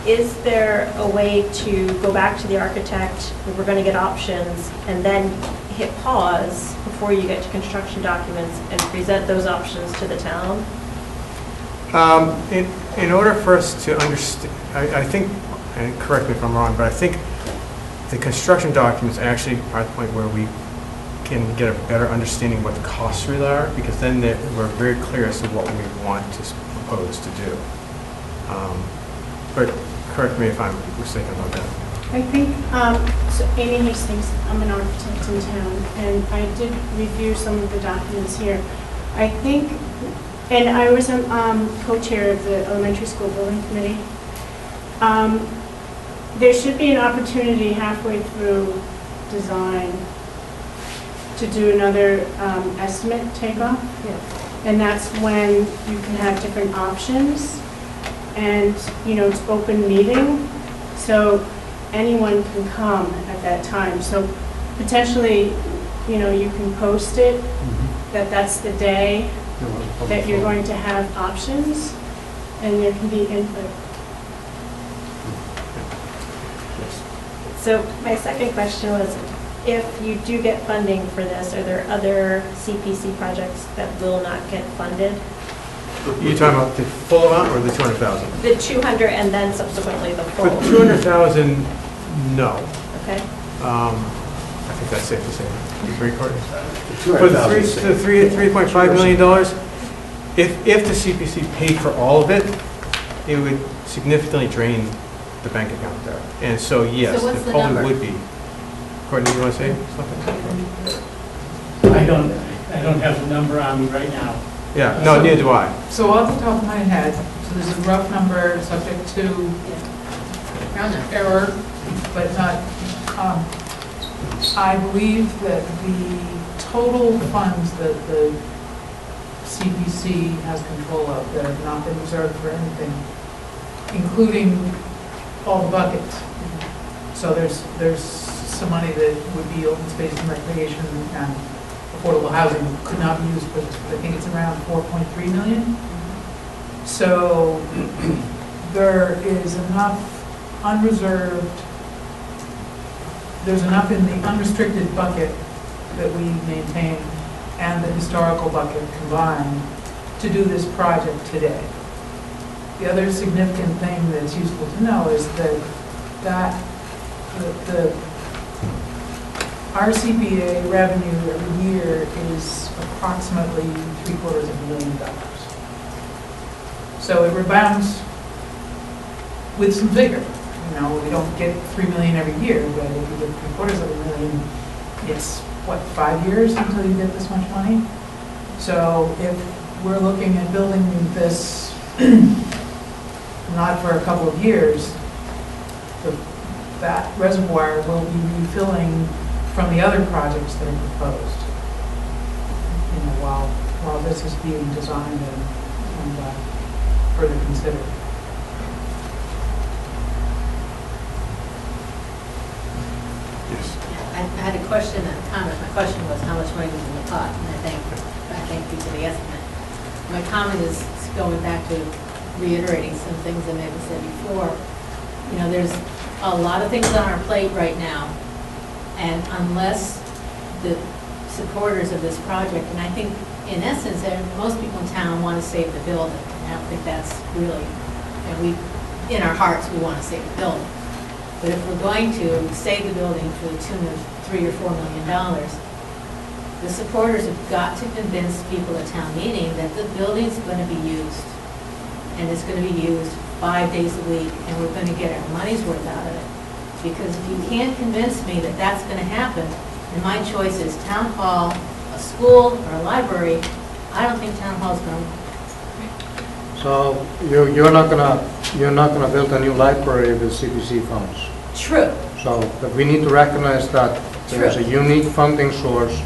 Is there a way to go back to the architect, we're going to get options, and then hit pause before you get to construction documents and present those options to the town? In order for us to understand, I think, and correct me if I'm wrong, but I think the construction documents actually are the point where we can get a better understanding of what the costs really are, because then we're very clear as to what we want to propose to do. But correct me if I'm mistaken about that. I think, so Amy Hastings, I'm an architect in town, and I did review some of the documents here. I think, and I was a co-chair of the elementary school building committee. There should be an opportunity halfway through design to do another estimate takeoff. And that's when you can have different options. And, you know, it's open meeting, so anyone can come at that time. So potentially, you know, you can post it, that's the day that you're going to have options, and there can be input. So my second question was, if you do get funding for this, are there other CPC projects that will not get funded? You're talking about the full amount or the 200,000? The 200 and then subsequently the full? For 200,000, no. Okay. I think that's safe to say. For the $200,000. $3.5 million, if the CPC paid for all of it, it would significantly drain the bank account there. And so, yes, So what's it the probably number? would be. Courtney, you want to say something? I don't have the number on me right now. Yeah, no, neither do I. So off the top of my head, so there's a rough number subject to error, but not, I believe that the total funds that the CPC has control of that have not been reserved for anything, including all the buckets. So there's some money that would be open space and recreation and affordable housing could not be used for this, but I think it's around 4.3 million. So there is enough unreserved, there's enough in the unrestricted bucket that we maintain and the historical bucket combined to do this project today. The other significant thing that's useful to know is that the RCBA revenue every year is approximately $750,000. So it rebounds with some vigor. You know, we don't get 3 million every year, but if you get $750,000, it's what, 5 years until you get this much money? So if we're looking at building this not for a couple of years, that reservoir will be refilling from the other projects that are proposed, you know, while this is being designed and further considered. Yes. I had a question, a comment. My question was how much money was in the pot, and I thank you for the estimate. My comment is going back to reiterating some things that Megan said before. You know, there's a lot of things on our plate right now, and unless the supporters of this project, and I think in essence, most people in town want to save the building. I don't think that's really, and in our hearts, we want to save the building. But if we're going to save the building to the tune of $3 or $4 million, the supporters have got to convince people at town meeting that the building's going to be used. And it's going to be used 5 days a week, and we're going to get our money's worth out of it. Because if you can't convince me that that's going to happen, and my choice is town hall, a school, or a library, I don't think town hall's going to. So you're not gonna build a new library with CPC funds. True. So but we need to recognize that there's a unique funding source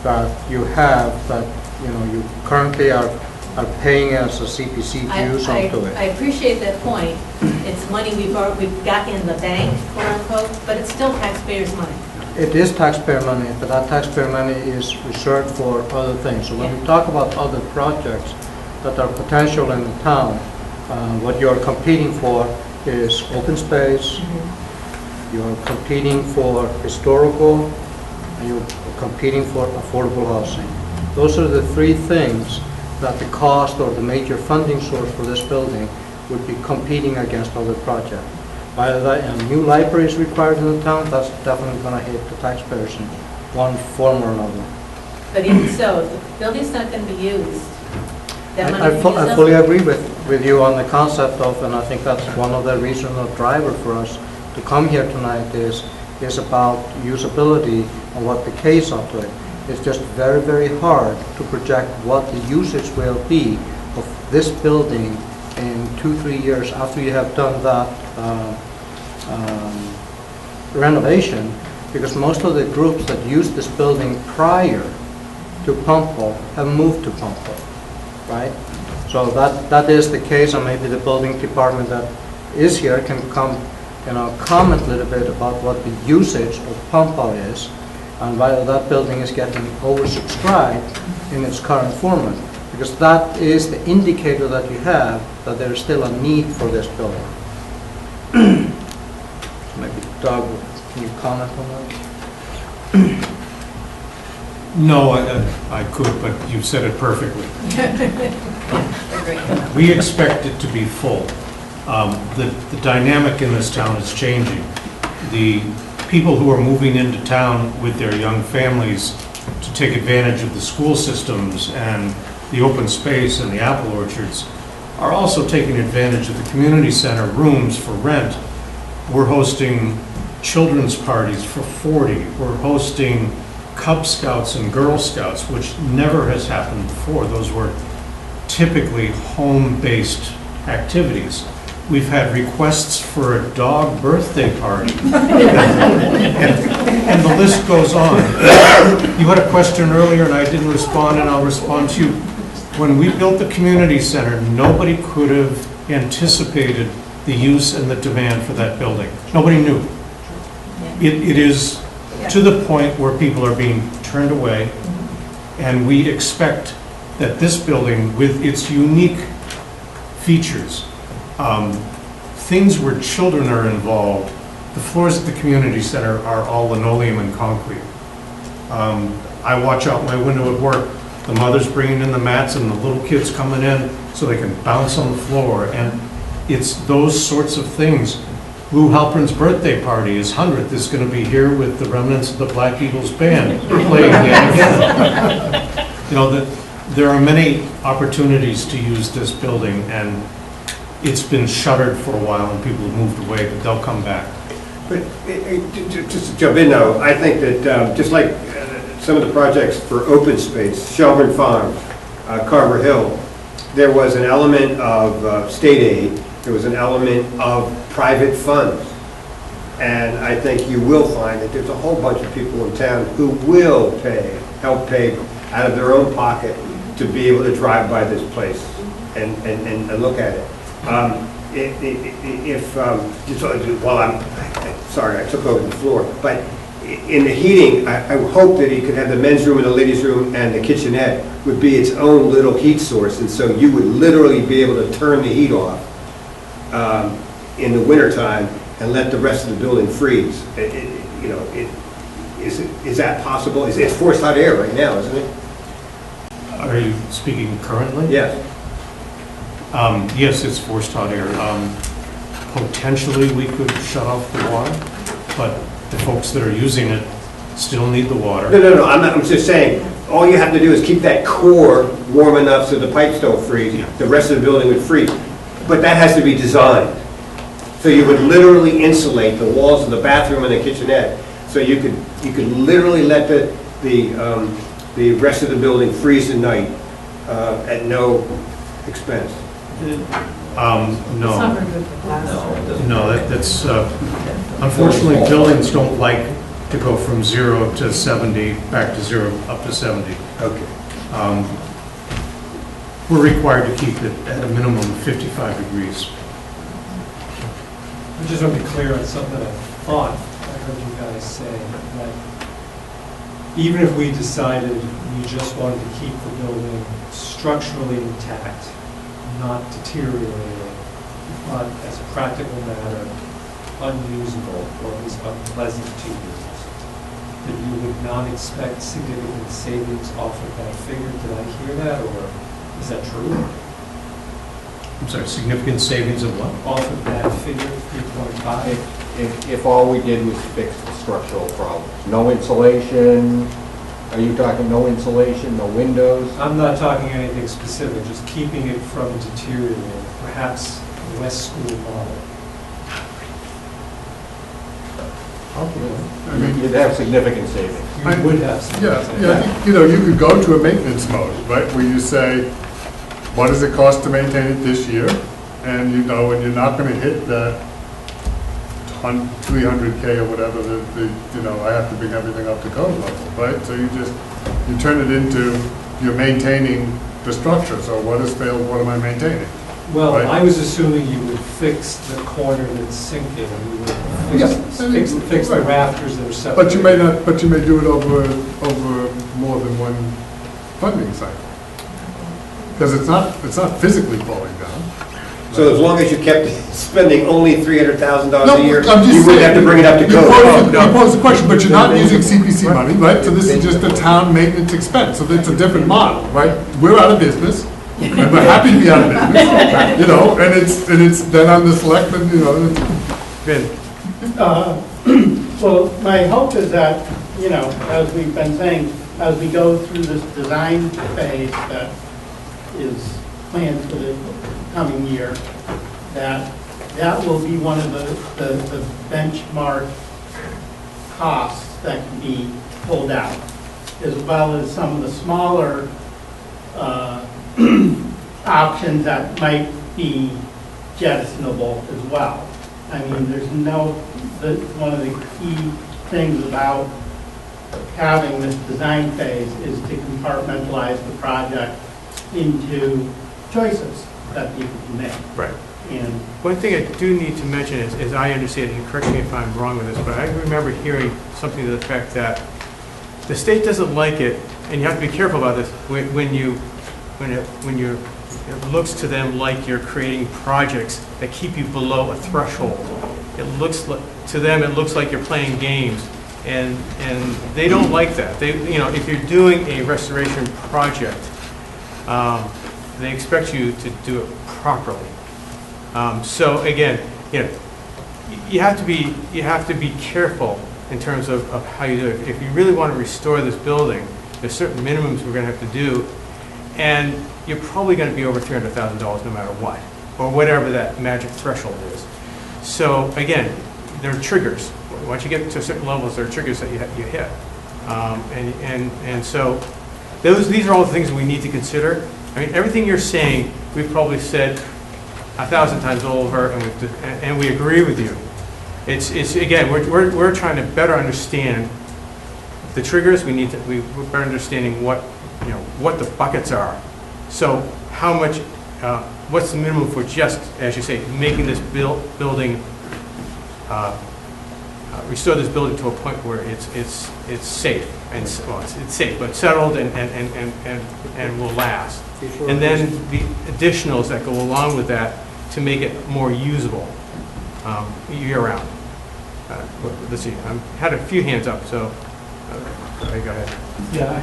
that you have that you currently are paying as a CPC dues onto it. I appreciate that point. It's money we've got in the bank, quote unquote, but it's still taxpayers' money. It is taxpayer money, but that taxpayer money is reserved for other things. So when we talk about other projects that are potential in the town, what you're competing for is open space, you're competing for historical, and you're competing for affordable housing. Those are the three things that the cost or the major funding source for this building would be competing against other projects. Whether a new library is required in the town, that's definitely going to hit the taxpayers in one form or another. But even so, if the building's not going to be used, that money I fully agree with you on the concept of, and I think that's one of the reasons or driver for us to come here tonight is about usability and what the case of it. It's just very, very hard to project what the usage will be of this building in 2-3 years after you have done that renovation, because most of the groups that used this building prior to Pumpo have moved to Pumpo, right? So that is the case, and maybe the building department that is here can come, comment a little bit about what the usage of Pumpo is, and whether that building is getting oversubscribed in its current format, because that is the indicator that you have that there is still a need for this building. Maybe Doug, can you comment on that? No, I could, but you've said it perfectly. We expect it to be full. The dynamic in this town is changing. The people who are moving into town with their young families to take advantage of the school systems and the open space and the apple orchards are also taking advantage of the community center rooms for rent. We're hosting children's parties for 40. We're hosting Cub Scouts and Girl Scouts, which never has happened before. Those were typically home-based activities. We've had requests for a dog birthday party. And the list goes on. You had a question earlier and I didn't respond, and I'll respond to you. When we built the community center, nobody could have anticipated the use and the demand for that building. Nobody knew. It is to the point where people are being turned away, and we expect that this building, with its unique features, things where children are involved, the floors at the community center are all linoleum and concrete. I watch out my window at work, the mother's bringing in the mats and the little kids coming in so they can bounce on the floor, and it's those sorts of things. Lou Halpern's birthday party, his 100th, is going to be here with the remnants of the Black Eagles band playing again. You know, there are many opportunities to use this building, and it's been shuttered for a while, and people have moved away, but they'll come back. But just to jump in though, I think that just like some of the projects for open space, Shelburne Farms, Carver Hill, there was an element of state aid, there was an element of private funds. And I think you will find that there's a whole bunch of people in town who will help pay out of their own pocket to be able to drive by this place and look at it. Sorry, I took over the floor, but in the heating, I hope that he could have the men's room and the ladies' room and the kitchenette would be its own little heat source, and so you would literally be able to turn the heat off in the wintertime and let the rest of the building freeze. Is that possible? It's forced hot air right now, isn't it? Are you speaking currently? Yes. Yes, it's forced hot air. Potentially, we could shut off the water, but the folks that are using it still need the water. No, I'm just saying, all you have to do is keep that core warm enough so the pipes don't freeze. Yeah. The rest of the building would freeze. But that has to be designed. So you would literally insulate the walls of the bathroom and the kitchenette. So you could literally let the rest of the building freeze at night at no expense. No. It's not very good for glass. No, that's, unfortunately, buildings don't like to go from 0 to 70, back to 0, up to 70. Okay. We're required to keep it at a minimum of 55 degrees. I just want to be clear on something that I thought I heard you guys say, that even if we decided we just wanted to keep the building structurally intact, not deteriorating, but as a practical matter, unusable, or at least unpleasant to use, that you would not expect significant savings off of that figure. Did I hear that, or is that true? I'm sorry, significant savings of what? Off of that figure, 3.5? If all we did was fix the structural problems, no insulation, are you talking no insulation, no windows? I'm not talking anything specific, just keeping it from deteriorating, perhaps West School model. I mean, You'd have significant savings. You would have some. Yeah, I think, you could go to a maintenance mode, right, where you say, what does it cost to maintain it this year? And and you're not gonna hit that 300K or whatever, I have to bring everything up to code level, right? So you turn it into, you're maintaining the structure, so what has failed, what am I maintaining? Well, Right. I was assuming you would fix the corner that's sinking, you would fix the rafters that are separated. But you may not, but you may do it over more than one funding cycle. Because it's not physically falling down. So as long as you kept spending only $300,000 No, a year, I'm just you wouldn't saying, have to bring it up to code. You pose the question, but you're not using CPC money, right? So this is just a town maintenance expense, so it's a different model, right? We're out of business, and we're happy to be out of business, and it's then on the selectmen, Well, my hope is that, as we've been saying, as we go through this design phase that is planned for the coming year, that will be one of the benchmark costs that can be pulled out, as well as some of the smaller options that might be jettisonable as well. I mean, one of the key things about having this design phase is to compartmentalize the project into choices that people can make. Right. And One thing I do need to mention is I understand, and correct me if I'm wrong with this, but I remember hearing something to the effect that the state doesn't like it, and you have to be careful about this, when it looks to them like you're creating projects that keep you below a threshold. It looks like, to them, it looks like you're playing games, and they don't like that. They, if you're doing a restoration project, they expect you to do it properly. So again, you have to be careful in terms of how you do it. If you really want to restore this building, there's certain minimums we're going to have to do, and you're probably going to be over $300,000 no matter what, or whatever that magic threshold is. So again, there are triggers. Once you get to certain levels, there are triggers that you hit, and so these are all the things that we need to consider. I mean, everything you're saying, we've probably said 1,000 times over, and we agree with you. It's again, we're trying to better understand the triggers. We're better understanding what the buckets are. So how much, what's the minimum for just, as you say, making this building, restore this building to a point where it's safe, and well, it's safe, but settled and will last. And then the additionals that go along with that to make it more usable year-round. Let's see, I had a few hands up, so go ahead. Yeah,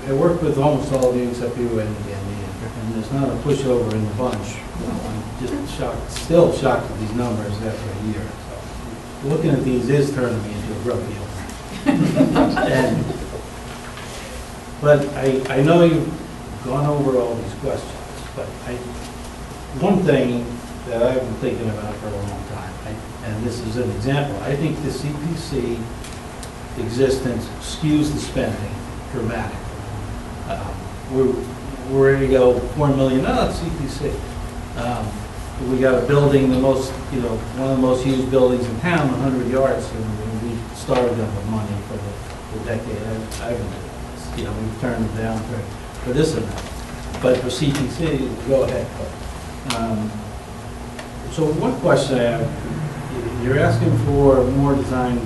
I work with almost all of you except you and there's not a pushover in the bunch. I'm just shocked, still shocked at these numbers after a year. So looking at these is turning me into a grumpy old. But I know you've gone over all these questions, but one thing that I've been thinking about for a long time, and this is an example, I think the CPC existence skews the spending dramatically. We're ready to go 4 million, no, it's CPC. We got a building, one of the most used buildings in town, 100 yards, and we started them with money for the decade I've been doing this. We've turned them down for this amount. But for CPC, go ahead. So one question I have, you're asking for more design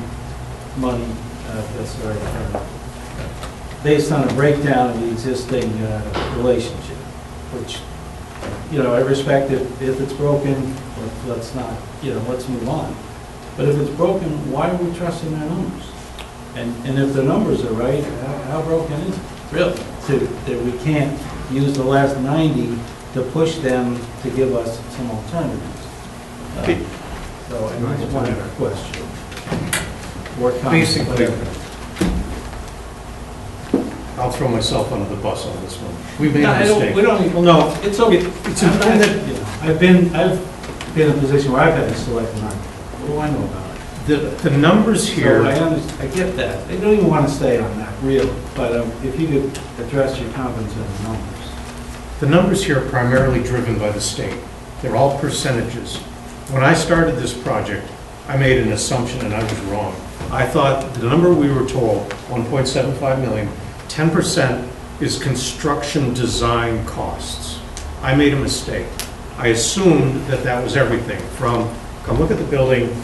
money, that's right, based on a breakdown of the existing relationship, which, I respect if it's broken, let's not, let's move on. But if it's broken, why are we trusting their numbers? And if the numbers are right, how broken is it? Really? That we can't use the last 90 to push them to give us some alternatives. So I just wanted a question. Basically, I'll throw myself under the bus on this one. We made a mistake. We don't even, no, it's okay. It's important that, I've been in a position where I've had to select an architect. What do I know about it? the numbers here. So I get that. I don't even want to stay on that, really. But if you could address your confidence in the numbers. The numbers here are primarily driven by the state. They're all percentages. When I started this project, I made an assumption and I was wrong. I thought the number we were told, 1.75 million, 10% is construction design costs. I made a mistake. I assumed that that was everything, from come look at the building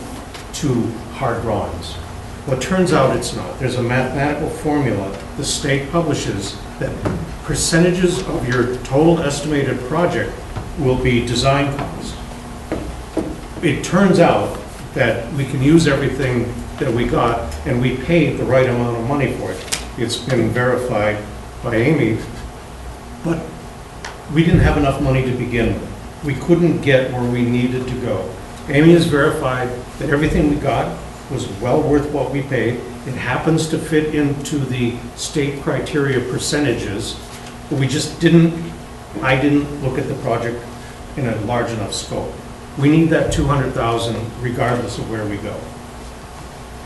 to hard drawings. What turns out it's not. There's a mathematical formula the state publishes that percentages of your total estimated project will be design cost. It turns out that we can use everything that we got and we paid the right amount of money for it. It's been verified by Amy, but we didn't have enough money to begin with. We couldn't get where we needed to go. Amy has verified that everything we got was well worth what we paid. It happens to fit into the state criteria percentages, but we just I didn't look at the project in a large enough scope. We need that 200,000 regardless of where we go.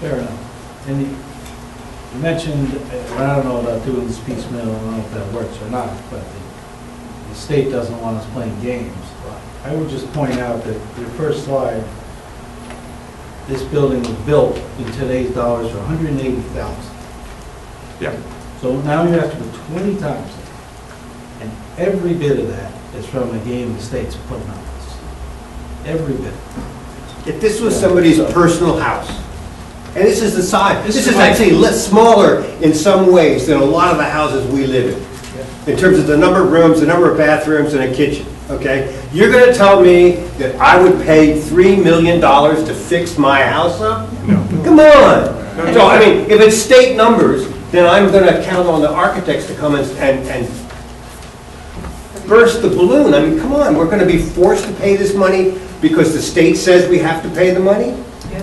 Fair enough. And you mentioned, I don't know about doing this piecemeal, I don't know if that works or not, but the state doesn't want us playing games. I would just point out that your first slide, this building was built in today's dollars for $180,000. Yeah. So now you have to put 20 times And every bit of that is from a game the state's putting on us. Every bit. If this was somebody's personal house, and this is the size, This this is is like- actually smaller in some ways than a lot of the houses we live in terms of the number of rooms, the number of bathrooms, and a kitchen, okay? You're gonna tell me that I would pay $3 million to fix my house up? No. Come on! So, I mean, if it's state numbers, then I'm gonna count on the architects to come and burst the balloon. I mean, come on, we're gonna be forced to pay this money because the state says we have to pay the money? Yeah,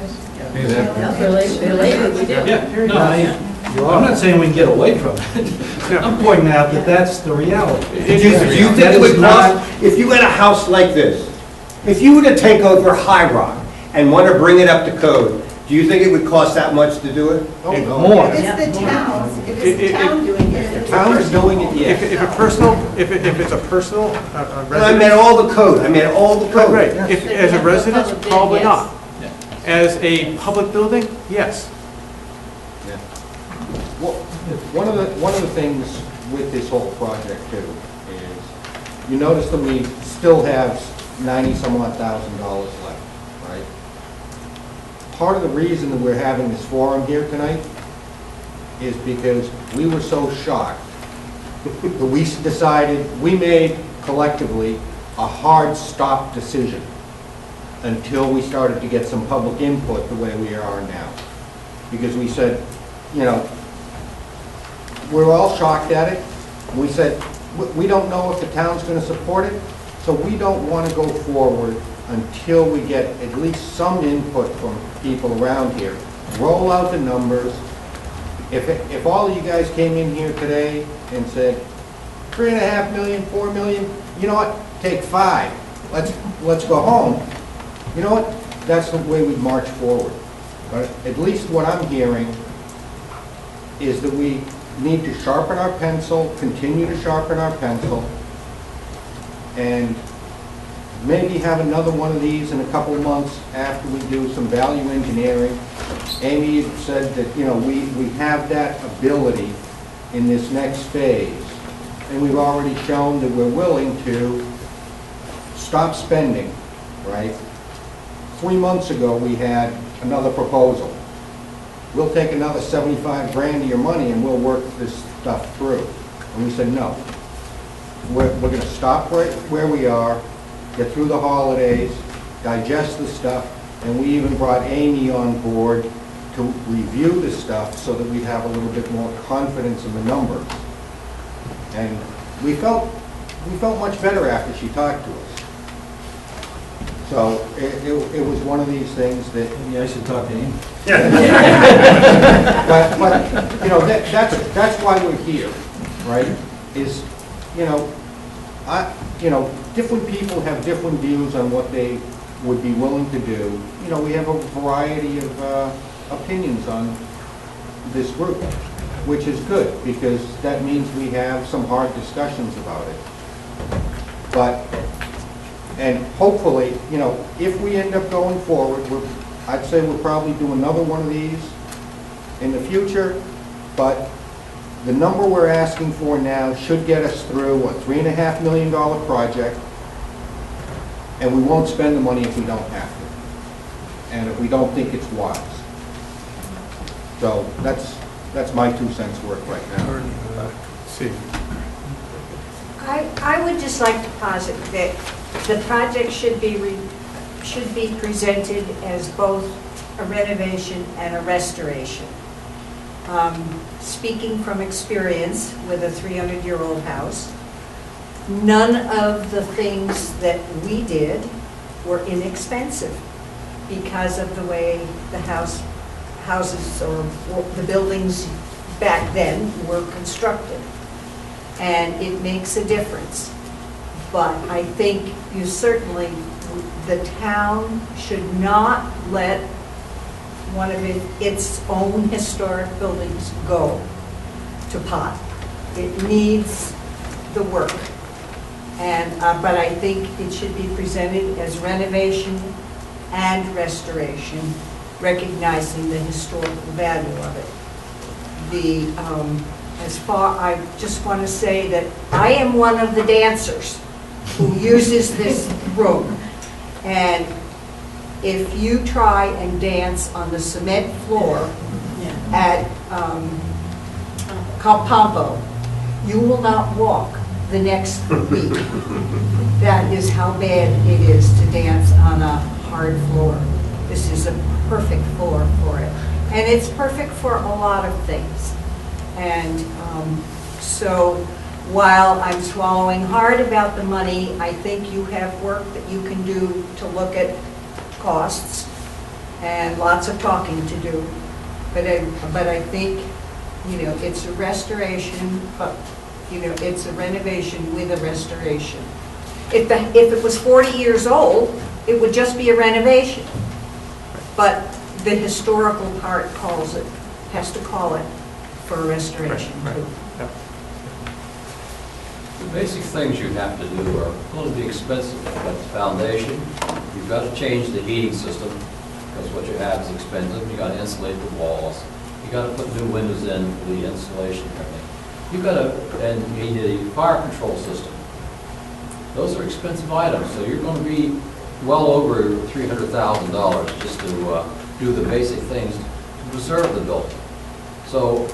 no, I'm not saying we can get away from it. I'm pointing out that that's the reality. Do you think it would cost, if you had a house like this, if you were to take over High Rock and want to bring it up to code, do you think it would cost that much to do it? More. If it's the town, if it's the town doing it. The town is doing it, yes. If it's a personal I residence. meant all the code, I meant all the code. Right, if, as a residence, probably not. As a public building, yes. Well, one of the things with this whole project too is, you notice that we still have 90-some odd thousand dollars left, right? Part of the reason that we're having this forum here tonight is because we were so shocked that we decided, we made collectively a hard stop decision until we started to get some public input the way we are now. Because we said, you know, we're all shocked at it. We said, we don't know if the town's going to support it, so we don't want to go forward until we get at least some input from people around here. Roll out the numbers. If all of you guys came in here today and said, 3.5 million, 4 million, you know what, take 5. Let's go home. You know what, that's the way we march forward. But at least what I'm hearing is that we need to sharpen our pencil, continue to sharpen our pencil, and maybe have another one of these in a couple of months after we do some value engineering. Amy said that, you know, we have that ability in this next phase, and we've already shown that we're willing to stop spending, right? 3 months ago, we had another proposal. We'll take another 75 grand of your money and we'll work this stuff through. And we said, no. We're going to stop right where we are, get through the holidays, digest the stuff, and we even brought Amy on board to review the stuff so that we'd have a little bit more confidence in the numbers. And we felt much better after she talked to us. So it was one of these things that... Maybe I should talk to Amy. But you know, that's why we're here, right? Is, you know, different people have different views on what they would be willing to do. You know, we have a variety of opinions on this group, which is good, because that means we have some hard discussions about it. And hopefully, you know, if we end up going forward, I'd say we'll probably do another one of these in the future, but the number we're asking for now should get us through a $3.5 million project, and we won't spend the money if we don't have to, and if we don't think it's wise. So that's my 2 cents worth right now. See. I would just like to posit that the project should be presented as both a renovation and a restoration. Speaking from experience with a 300-year-old house, none of the things that we did were inexpensive because of the way the houses or the buildings back then were constructed. And it makes a difference. But I think you certainly, the town should not let one of its own historic buildings go to pot. It needs the work. But I think it should be presented as renovation and restoration, recognizing the historical value of it. I just want to say that I am one of the dancers who uses this room. And if you try and dance on the cement floor at Palpampo, you will not walk the next week. That is how bad it is to dance on a hard floor. This is a perfect floor for it. And it's perfect for a lot of things. And so while I'm swallowing hard about the money, I think you have work that you can do to look at costs and lots of talking to do. But I think, it's a restoration, but, it's a renovation with a restoration. If it was 40 years old, it would just be a renovation. But the historical part has to call it for a restoration too. The basic things you have to do are going to be expensive. You've got the foundation, you've got to change the heating system, because what you have is expensive. You've got to insulate the walls, you've got to put new windows in for the insulation and everything. You've got to, and you need a fire control system. Those are expensive items, so you're going to be well over $300,000 just to do the basic things to preserve the building. So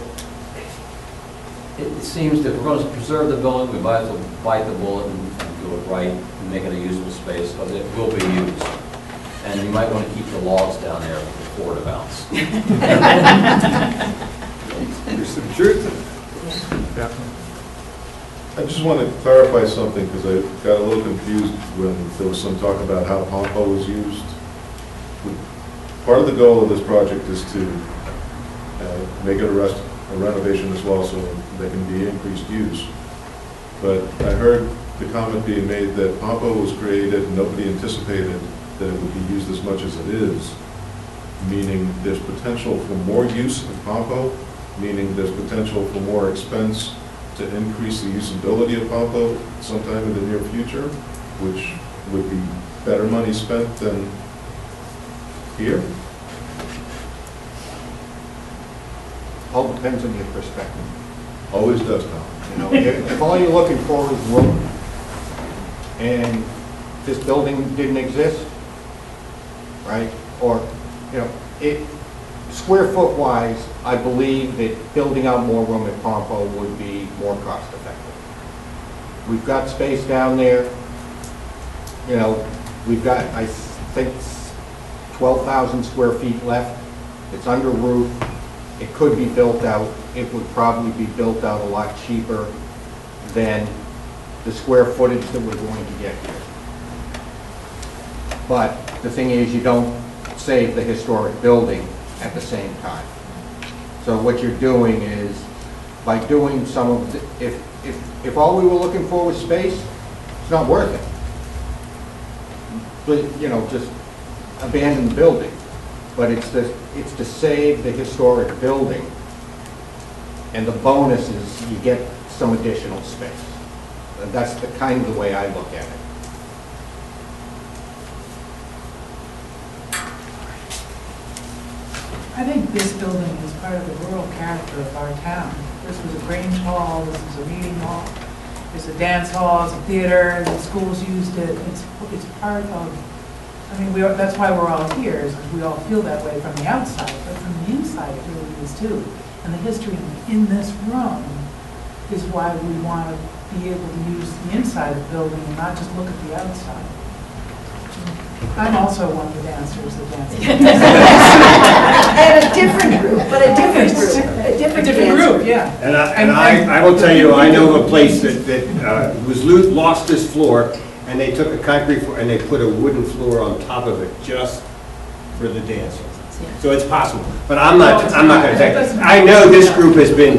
it seems that if we're going to preserve the building, we might as well bite the bullet and do it right and make it a usable space, because it will be used. And you might want to keep the logs down there for the bounce. There's some truth in it. I just want to clarify something, because I got a little confused when there was some talk about how Pompo was used. Part of the goal of this project is to make it a renovation as well, so there can be increased use. But I heard the comment being made that Pompo was created and nobody anticipated that it would be used as much as it is, meaning there's potential for more use of Pompo, meaning there's potential for more expense to increase the usability of Pompo sometime in the near future, which would be better money spent than here? All depends on your perspective. Always does, Tom. If all you're looking for is room, and this building didn't exist, right? Or, square foot wise, I believe that building out more room at Pompo would be more cost effective. We've got space down there. We've got, I think, 12,000 square feet left. It's under roof. It could be built out. It would probably be built out a lot cheaper than the square footage that we're going to get here. But the thing is, you don't save the historic building at the same time. So what you're doing is, by doing some of the, if all we were looking for was space, it's not worth it. But, just abandon the building. But it's to save the historic building, and the bonus is you get some additional space. And that's the kind of the way I look at it. I think this building is part of the rural character of our town. This was a Grange Hall, this was a meeting hall, it's a dance hall, it's a theater, the schools used it. It's part of, that's why we're all here, is because we all feel that way from the outside, but from the inside it really is too. And the history in this room is why we want to be able to use the inside of the building and not just look at the outside. I'm also one of the dancers that dances. And a different group, but a different group. A different group, yeah. And I will tell you, I know of a place that lost this floor, and they took a concrete floor and they put a wooden floor on top of it just for the dancing. So it's possible, but I'm not going to take it. I know this group has been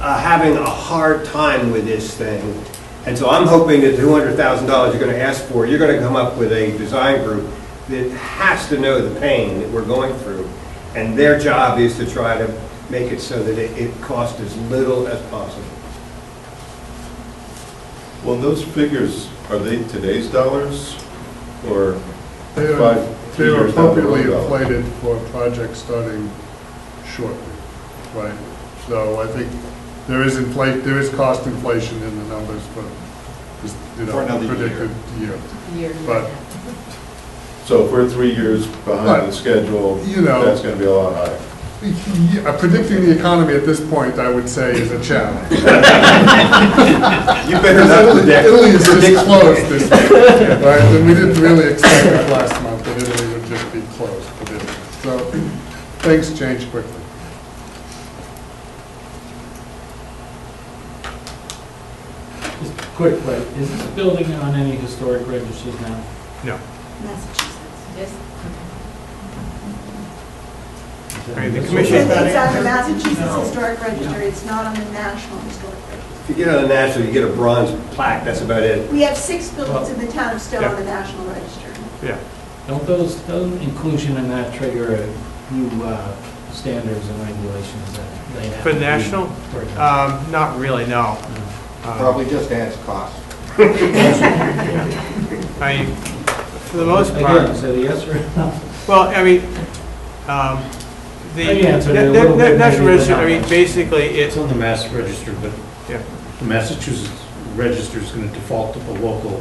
having a hard time with this thing. And so I'm hoping that the $200,000 you're going to ask for, you're going to come up with a design group that has to know the pain that we're going through. And their job is to try to make it so that it costs as little as possible. Well, those figures, are they today's dollars or They are appropriately inflated for a project starting shortly, right? So I think there is cost inflation in the numbers for this, For another year. predicted year. But, So if we're 3 years behind the schedule, You know- that's gonna be a lot higher. yeah, predicting the economy at this point, I would say, is a challenge. You better not predict. Italy is just closed this week, right? And we didn't really expect it last month, that Italy would just be closed for business. So things change quickly. Just quick, but is this building on any historic registers now? No. Massachusetts. Yes. I mean, the It's commission, on the Massachusetts Historic Register, it's not on the National Historic Register. If you get on the national, you get a bronze plaque, that's about it. We have 6 buildings in the town of Stow on the National Register. yeah. Don't inclusion in that trigger new standards and regulations that they have? For to be- national? for- Not really, no. Probably just adds cost. I mean, for the most Again, part, is it a yes or a no? well, I mean, the You answered it a little bit, National maybe Register, not I mean, much. basically, It's it's, on the Mass Register, but yeah. the Massachusetts Register is going to default to the local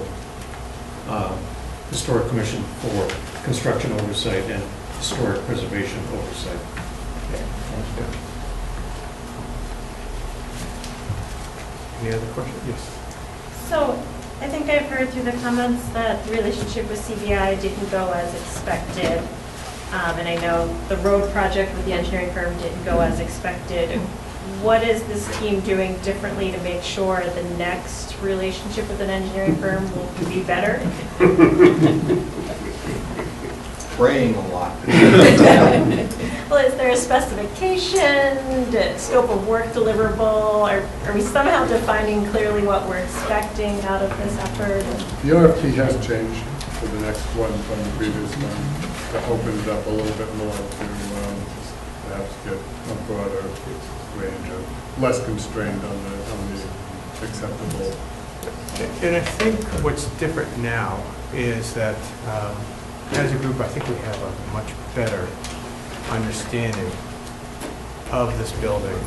Historic Commission for construction oversight and historic preservation oversight. Any other questions? Yes. So I think I've heard through the comments that the relationship with CBI didn't go as expected. And I know the road project with the engineering firm didn't go as expected. What is this team doing differently to make sure the next relationship with an engineering firm will be better? Praying a lot. Well, is there a specification, scope of work deliverable? Are we somehow defining clearly what we're expecting out of this effort? The RFP has changed for the next one from the previous one, to open it up a little bit more to perhaps get a broader range of, less constrained on the acceptable. And I think what's different now is that, as a group, I think we have a much better understanding of this building,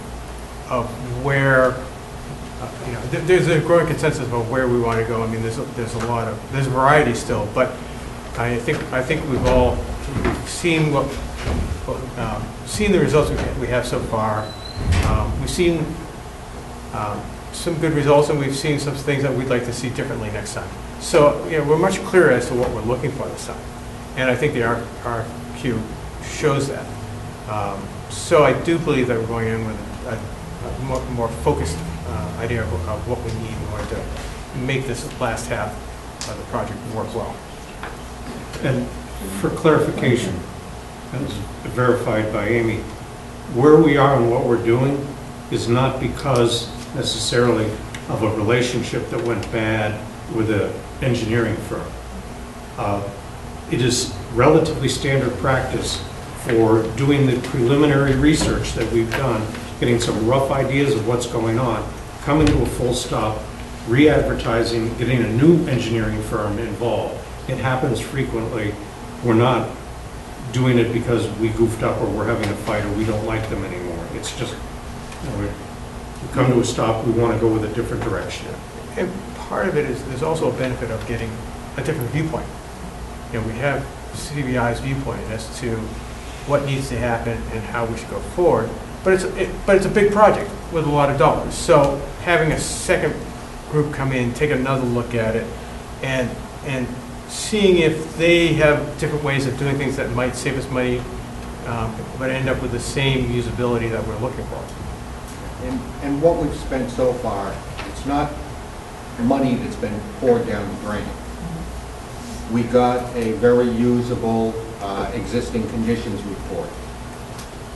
of where, there's a growing consensus about where we want to go. I mean, there's variety still, but I think we've all seen seen the results we have so far. We've seen some good results, and we've seen some things that we'd like to see differently next time. So, we're much clearer as to what we're looking for this time, and I think the RFQ shows that. So I do believe that we're going in with a more focused idea of what we need in order to make this last half of the project work well. And for clarification, and it's verified by Amy, where we are and what we're doing is not because necessarily of a relationship that went bad with an engineering firm. It is relatively standard practice for doing the preliminary research that we've done, getting some rough ideas of what's going on, coming to a full stop, re-advertising, getting a new engineering firm involved. It happens frequently. We're not doing it because we goofed up or we're having a fight or we don't like them anymore. It's just, we come to a stop, we want to go with a different direction. And part of it is, there's also a benefit of getting a different viewpoint. We have CBI's viewpoint as to what needs to happen and how we should go forward, but it's a big project with a lot of dollars. So having a second group come in, take another look at it, and seeing if they have different ways of doing things that might save us money, but end up with the same usability that we're looking for. And what we've spent so far, it's not money that's been poured down the drain. We got a very usable existing conditions report.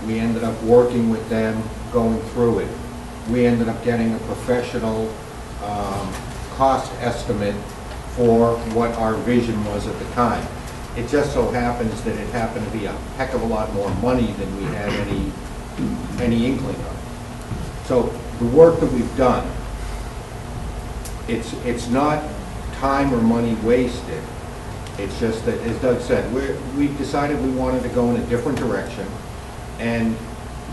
We ended up working with them, going through it. We ended up getting a professional cost estimate for what our vision was at the time. It just so happens that it happened to be a heck of a lot more money than we had any inkling of. So the work that we've done, it's not time or money wasted. It's just that, as Doug said, we decided we wanted to go in a different direction, and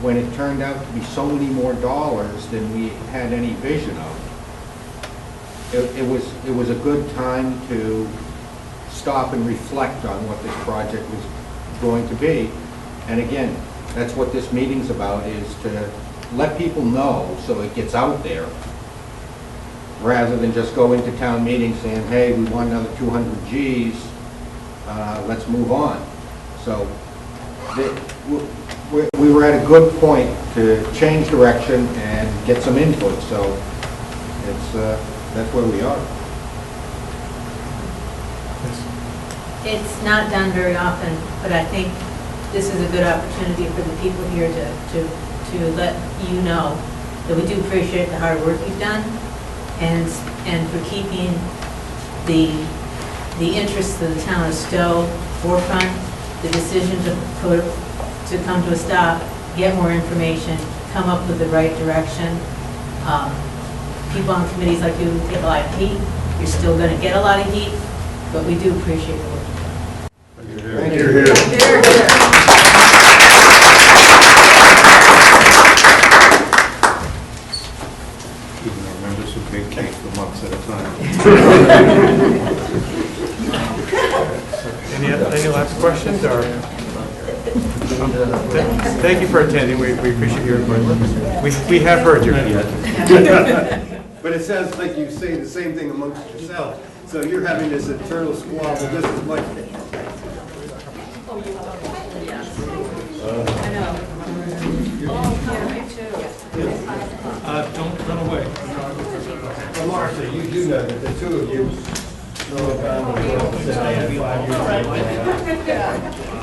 when it turned out to be so many more dollars than we had any vision of. It was a good time to stop and reflect on what this project was going to be. And again, that's what this meeting's about, is to let people know so it gets out there, rather than just go into town meeting saying, hey, we want another 200 Gs, let's move on. So we were at a good point to change direction and get some input, so that's where we are. It's not done very often, but I think this is a good opportunity for the people here to let you know that we do appreciate the hard work you've done and for keeping the interests of the town of Stow forefront, the decision to come to a stop, get more information, come up with the right direction. People on committees like you take a lot of heat. You're still going to get a lot of heat, but we do appreciate the work you've done. Thank you. Even our members who bake cake for months at a time. Any last questions, or? Thank you for attending, we appreciate your input. We have heard your But it sounds like you say the same thing amongst yourselves, so you're having this internal squabble just as much. Don't run away. Well, Martha, you do know that the two of you know about the world since I had 5 years ago.